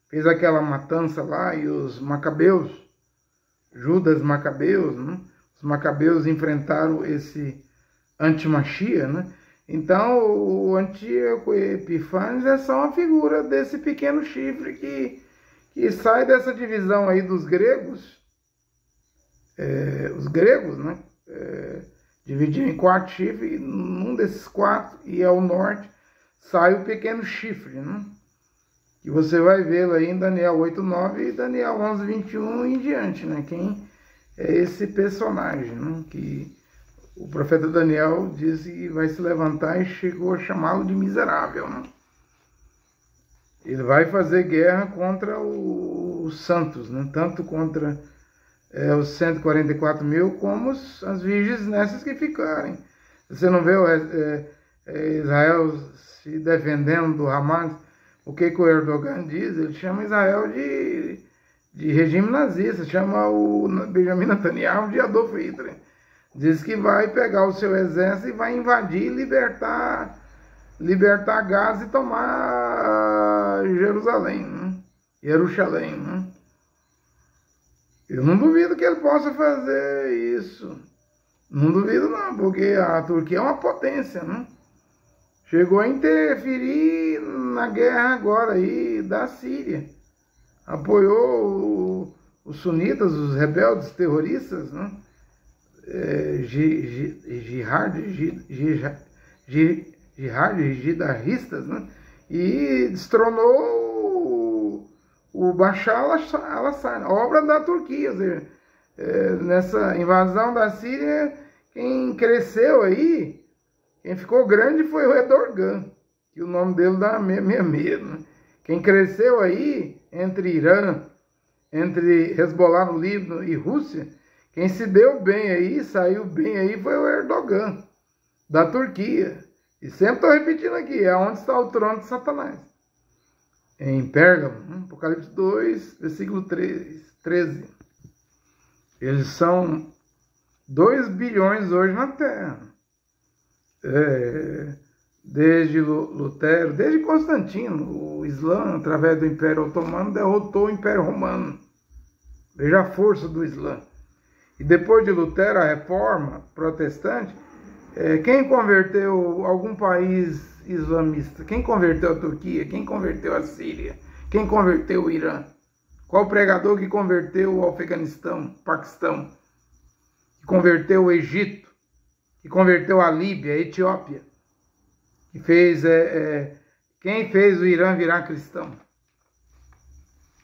[SPEAKER 1] Fez aquela matança lá, e os macabeus, Judas Macabeus, né? Os macabeus enfrentaram esse Antimachia, né? Então o Antíoco Epifânios é só uma figura desse pequeno chifre que sai dessa divisão aí dos gregos, os gregos, né? Dividiam em 4 chifres, e num desses 4, e ao norte, sai o pequeno chifre, né? que você vai vê-lo aí em Daniel 8:9 e Daniel 11:21 e em diante, né? Quem é esse personagem, né? Que o profeta Daniel diz que vai se levantar e chegou a chamá-lo de miserável, né? Ele vai fazer guerra contra os santos, né? Tanto contra os 144 mil, como as virgens nessas que ficarem. Você não vê Israel se defendendo do Hamas? O que o Erdogan diz? Ele chama Israel de regime nazista, chama o Benjamin Netanyahu de Adolf Hitler. Diz que vai pegar o seu exército e vai invadir, libertar Gaza e tomar Jerusalém, né? Jerusalém, né? Eu não duvido que ele possa fazer isso. Não duvido não, porque a Turquia é uma potência, né? Chegou a interferir na guerra agora aí da Síria. Apoiou os sunitas, os rebeldes terroristas, né? Jihadistas, né? E destronou o Bashar al-Assad, obra da Turquia. Ou seja, nessa invasão da Síria, quem cresceu aí, quem ficou grande foi o Erdogan, que o nome dele dá medo, né? Quem cresceu aí entre Irã, entre Hezbollah no Líbano e Rússia, quem se deu bem aí, saiu bem aí, foi o Erdogan, da Turquia. E sempre estou repetindo aqui, é onde está o trono de Satanás. Em Pérgamo, Apocalipse 2, versículo 13. Eles são 2 bilhões hoje na Terra. Desde Lutero, desde Constantino, o Islã, através do Império Otomano, derrotou o Império Romano. Veja a força do Islã. E depois de Lutero, a Reforma Protestante, quem converteu algum país islamista? Quem converteu a Turquia? Quem converteu a Síria? Quem converteu o Irã? Qual pregador que converteu o Afeganistão, Paquistão? Que converteu o Egito? Que converteu a Líbia, a Etiópia? Que fez, quem fez o Irã virar cristão?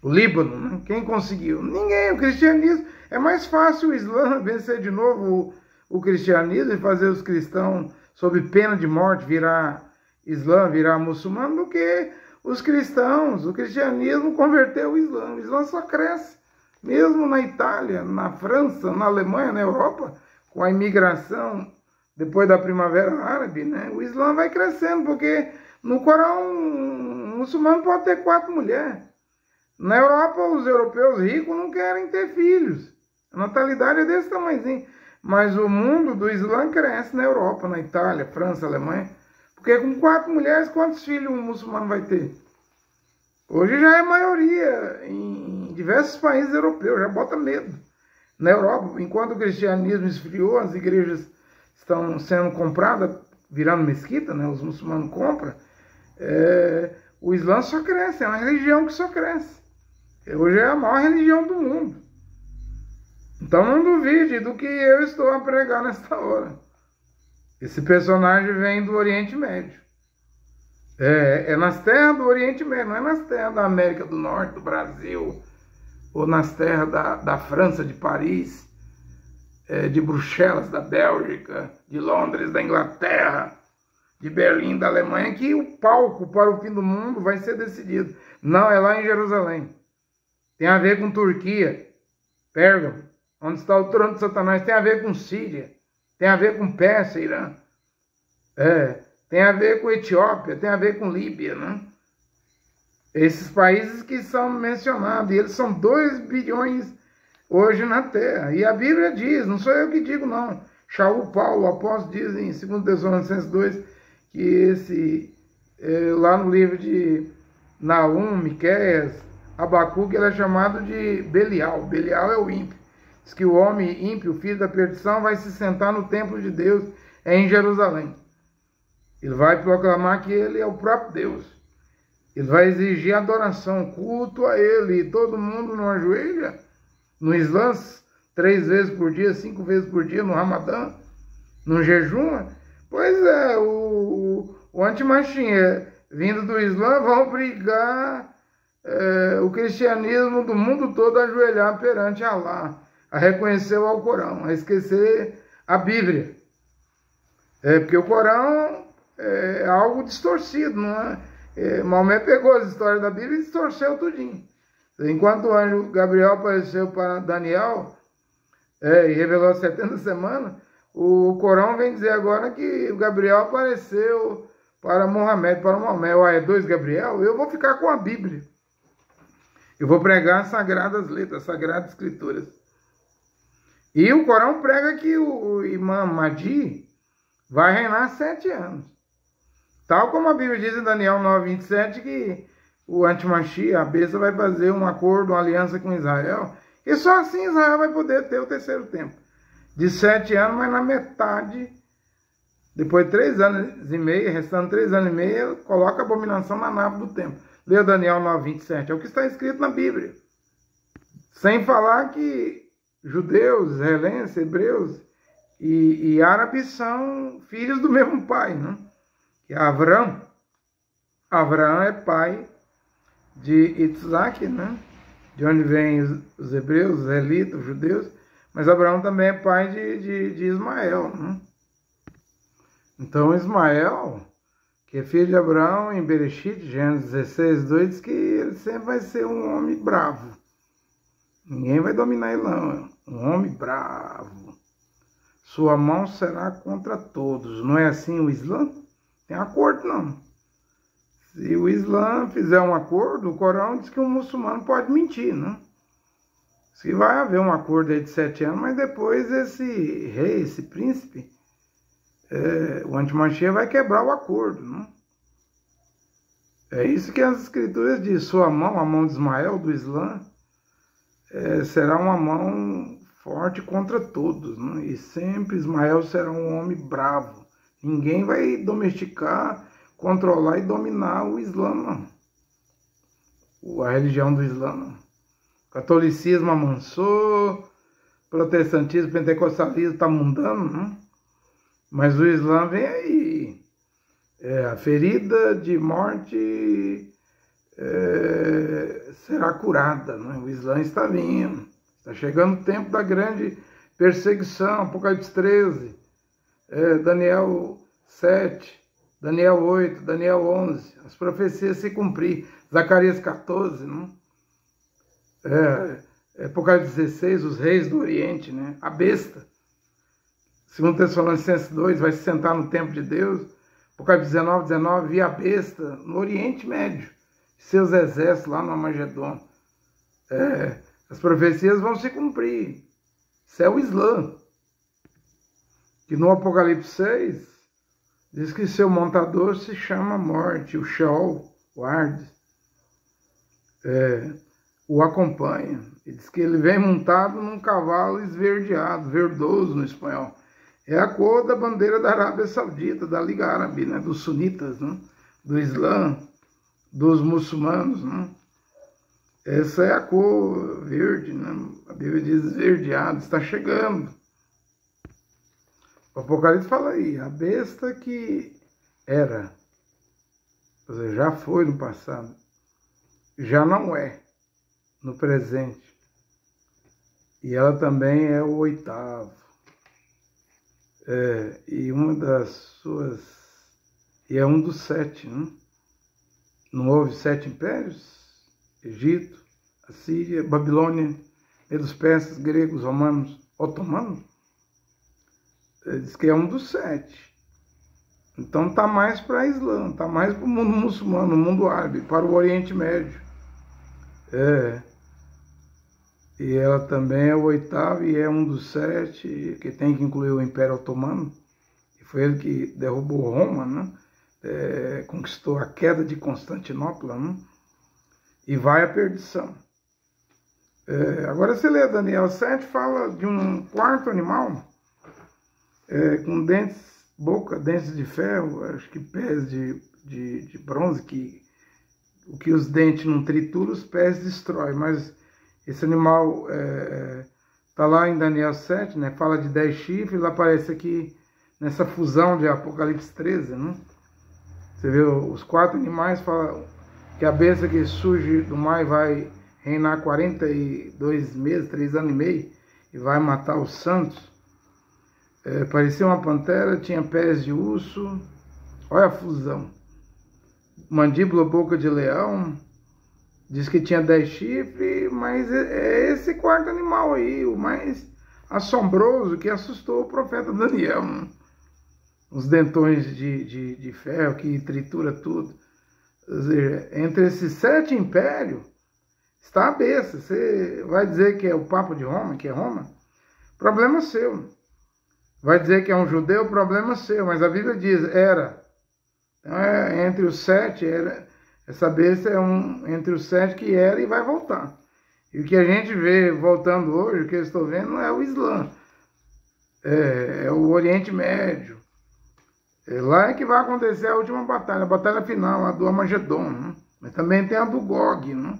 [SPEAKER 1] O Líbano, né? Quem conseguiu? Ninguém. O cristianismo, é mais fácil o Islã vencer de novo o cristianismo e fazer os cristãos, sob pena de morte, virar Islã, virar muçulmano, do que os cristãos. O cristianismo converteu o Islã. O Islã só cresce. Mesmo na Itália, na França, na Alemanha, na Europa, com a imigração depois da Primavera Árabe, né? O Islã vai crescendo, porque no Corão um muçulmano pode ter 4 mulheres. Na Europa, os europeus ricos não querem ter filhos. A natalidade é desse tamanhozinho. Mas o mundo do Islã cresce na Europa, na Itália, França, Alemanha. Porque com 4 mulheres, quantos filhos um muçulmano vai ter? Hoje já é maioria em diversos países europeus, já bota medo. Na Europa, enquanto o cristianismo esfriou, as igrejas estão sendo compradas, virando mesquita, né? Os muçulmanos compram. O Islã só cresce, é uma religião que só cresce. Hoje é a maior religião do mundo. Então não duvide do que eu estou a pregar nesta hora. Esse personagem vem do Oriente Médio. É nas terras do Oriente Médio, não é nas terras da América do Norte, do Brasil, ou nas terras da França, de Paris, de Bruxelas, da Bélgica, de Londres, da Inglaterra, de Berlim, da Alemanha, que o palco para o fim do mundo vai ser decidido. Não, é lá em Jerusalém. Tem a ver com Turquia, Pérgamo, onde está o trono de Satanás. Tem a ver com Síria, tem a ver com Pérsia, Irã. Tem a ver com Etiópia, tem a ver com Líbia, né? Esses países que são mencionados, e eles são 2 bilhões hoje na Terra. E a Bíblia diz, não sou eu que digo não, Shaul Paulo, o apóstolo, diz em 2 Tessalonicenses 2, que lá no livro de Naum, Miqueias, Abacuque, ele é chamado de Belial. Belial é o ímpio. Diz que o homem ímpio, o filho da perdição, vai se sentar no templo de Deus em Jerusalém. Ele vai proclamar que ele é o próprio Deus. Ele vai exigir adoração, culto a ele. E todo mundo não ajoelha no Islã 3 vezes por dia, 5 vezes por dia, no Ramadã, no jejum. Pois o antimachinha vindo do Islã vão brigar o cristianismo do mundo todo a ajoelhar perante Alá, a reconhecer o Alcorão, a esquecer a Bíblia. Porque o Corão é algo distorcido, não é? Maomé pegou as histórias da Bíblia e distorceu tudinho. Enquanto o anjo Gabriel apareceu para Daniel e revelou as 70 semanas, o Corão vem dizer agora que o Gabriel apareceu para Mohamed, para Maomé. É dois Gabriel? Eu vou ficar com a Bíblia. Eu vou pregar as sagradas letras, as sagradas escrituras. E o Corão prega que o Imam Mahdi vai reinar 7 anos. Tal como a Bíblia diz em Daniel 9:27, que o Antimachia, a besta, vai fazer um acordo, uma aliança com Israel. E só assim Israel vai poder ter o terceiro tempo. De 7 anos, mas na metade, depois de 3 anos e meio, restando 3 anos e meio, coloca a abominação na nave do templo. Leia Daniel 9:27, é o que está escrito na Bíblia. Sem falar que judeus, israelenses, hebreus e árabes são filhos do mesmo pai, né? Que é Abraão. Abraão é pai de Isaac, né? De onde vêm os hebreus, os israelitas, os judeus. Mas Abraão também é pai de Ismael, né? Então Ismael, que é filho de Abraão, em Bereshit, Gênesis 16:2, diz que ele sempre vai ser um homem bravo. Ninguém vai dominar ele, não. Um homem bravo. Sua mão será contra todos. Não é assim o Islã? Tem acordo, não. Se o Islã fizer um acordo, o Corão diz que um muçulmano pode mentir, né? Se vai haver um acordo aí de 7 anos, mas depois esse rei, esse príncipe, o Antimachia vai quebrar o acordo, né? É isso que as escrituras dizem. Sua mão, a mão de Ismael, do Islã, será uma mão forte contra todos, né? E sempre Ismael será um homem bravo. Ninguém vai domesticar, controlar e dominar o Islã, não. A religião do Islã, não. O catolicismo amansou, protestantismo, pentecostalismo está mudando, né? Mas o Islã vem aí. A ferida de morte será curada, né? O Islã está vindo. Está chegando o tempo da grande perseguição. Apocalipse 13, Daniel 7, Daniel 8, Daniel 11. As profecias se cumprir. Zacarias 14, né? Apocalipse 16, os reis do Oriente, né? A besta. 2 Tessalonicenses 2, vai se sentar no templo de Deus. Apocalipse 19, vi a besta no Oriente Médio. Seus exércitos lá no Armagedon. As profecias vão se cumprir. Isso é o Islã. Que no Apocalipse 6, diz que seu montador se chama Morte, o Sheol, o Hades, o acompanha. E diz que ele vem montado num cavalo esverdeado, verdoso no espanhol. É a cor da bandeira da Arábia Saudita, da Liga Árabe, né? Dos sunitas, né? Do Islã, dos muçulmanos, né? Essa é a cor verde, né? A Bíblia diz esverdeado, está chegando. O Apocalipse fala aí, a besta que era, ou seja, já foi no passado, já não é no presente. E ela também é o 8º. E uma das suas... E é um dos 7, né? Não houve 7 impérios? Egito, Assíria, Babilônia, dos persas, gregos, romanos, otomanos? Diz que é um dos 7. Então está mais para Islã, está mais para o mundo muçulmano, o mundo árabe, para o Oriente Médio. E ela também é o 8º e é um dos 7, que tem que incluir o Império Otomano, que foi ele que derrubou Roma, né? Conquistou a queda de Constantinopla, né? E vai à perdição. Agora você lê Daniel 7, fala de um 4º animal, com dentes, boca, dentes de ferro, acho que pés de bronze, que o que os dentes não trituram, os pés destrói. Mas esse animal está lá em Daniel 7, né? Fala de 10 chifres, aparece aqui nessa fusão de Apocalipse 13, né? Você vê os 4 animais, fala que a besta que surge do mar vai reinar 42 meses, 3 anos e meio, e vai matar os santos. Parecia uma pantera, tinha pés de urso, olha a fusão. Mandíbula, boca de leão, diz que tinha 10 chifres, mas é esse quarto animal aí, o mais assombroso, que assustou o profeta Daniel. Né? Os dentões de ferro que tritura tudo. Quer dizer, entre esses 7 impérios, está a besta. Você vai dizer que é o Papa de Roma, que é Roma? Problema seu. Vai dizer que é um judeu? Problema seu. Mas a Bíblia diz, era. Então, entre os 7, era, essa besta é entre os 7 que era e vai voltar. E o que a gente vê voltando hoje, o que eu estou vendo, não é o Islã. É o Oriente Médio. Lá é que vai acontecer a última batalha, a batalha final, a do Armagedon. Né? Mas também tem a do Gog. Né?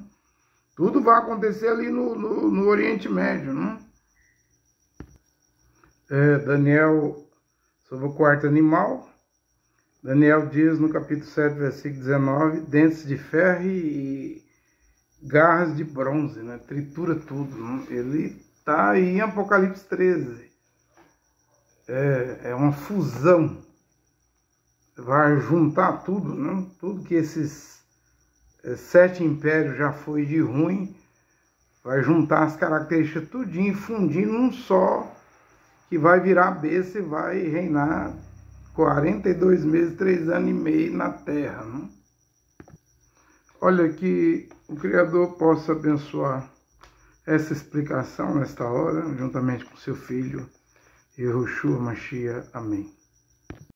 [SPEAKER 1] Tudo vai acontecer ali no Oriente Médio. Né? Daniel, sobre o quarto animal, Daniel diz no capítulo 7, versículo 19, dentes de ferro e garras de bronze, né? Tritura tudo. Né? Ele está aí em Apocalipse 13. É uma fusão. Vai juntar tudo, né? Tudo que esses 7 impérios já foi de ruim, vai juntar as características tudinho e fundir num só, que vai virar besta e vai reinar 42 meses, 3 anos e meio na Terra. Né? Olha, que o Criador possa abençoar essa explicação nesta hora, juntamente com seu Filho, Yahushua Mashiach. Amém.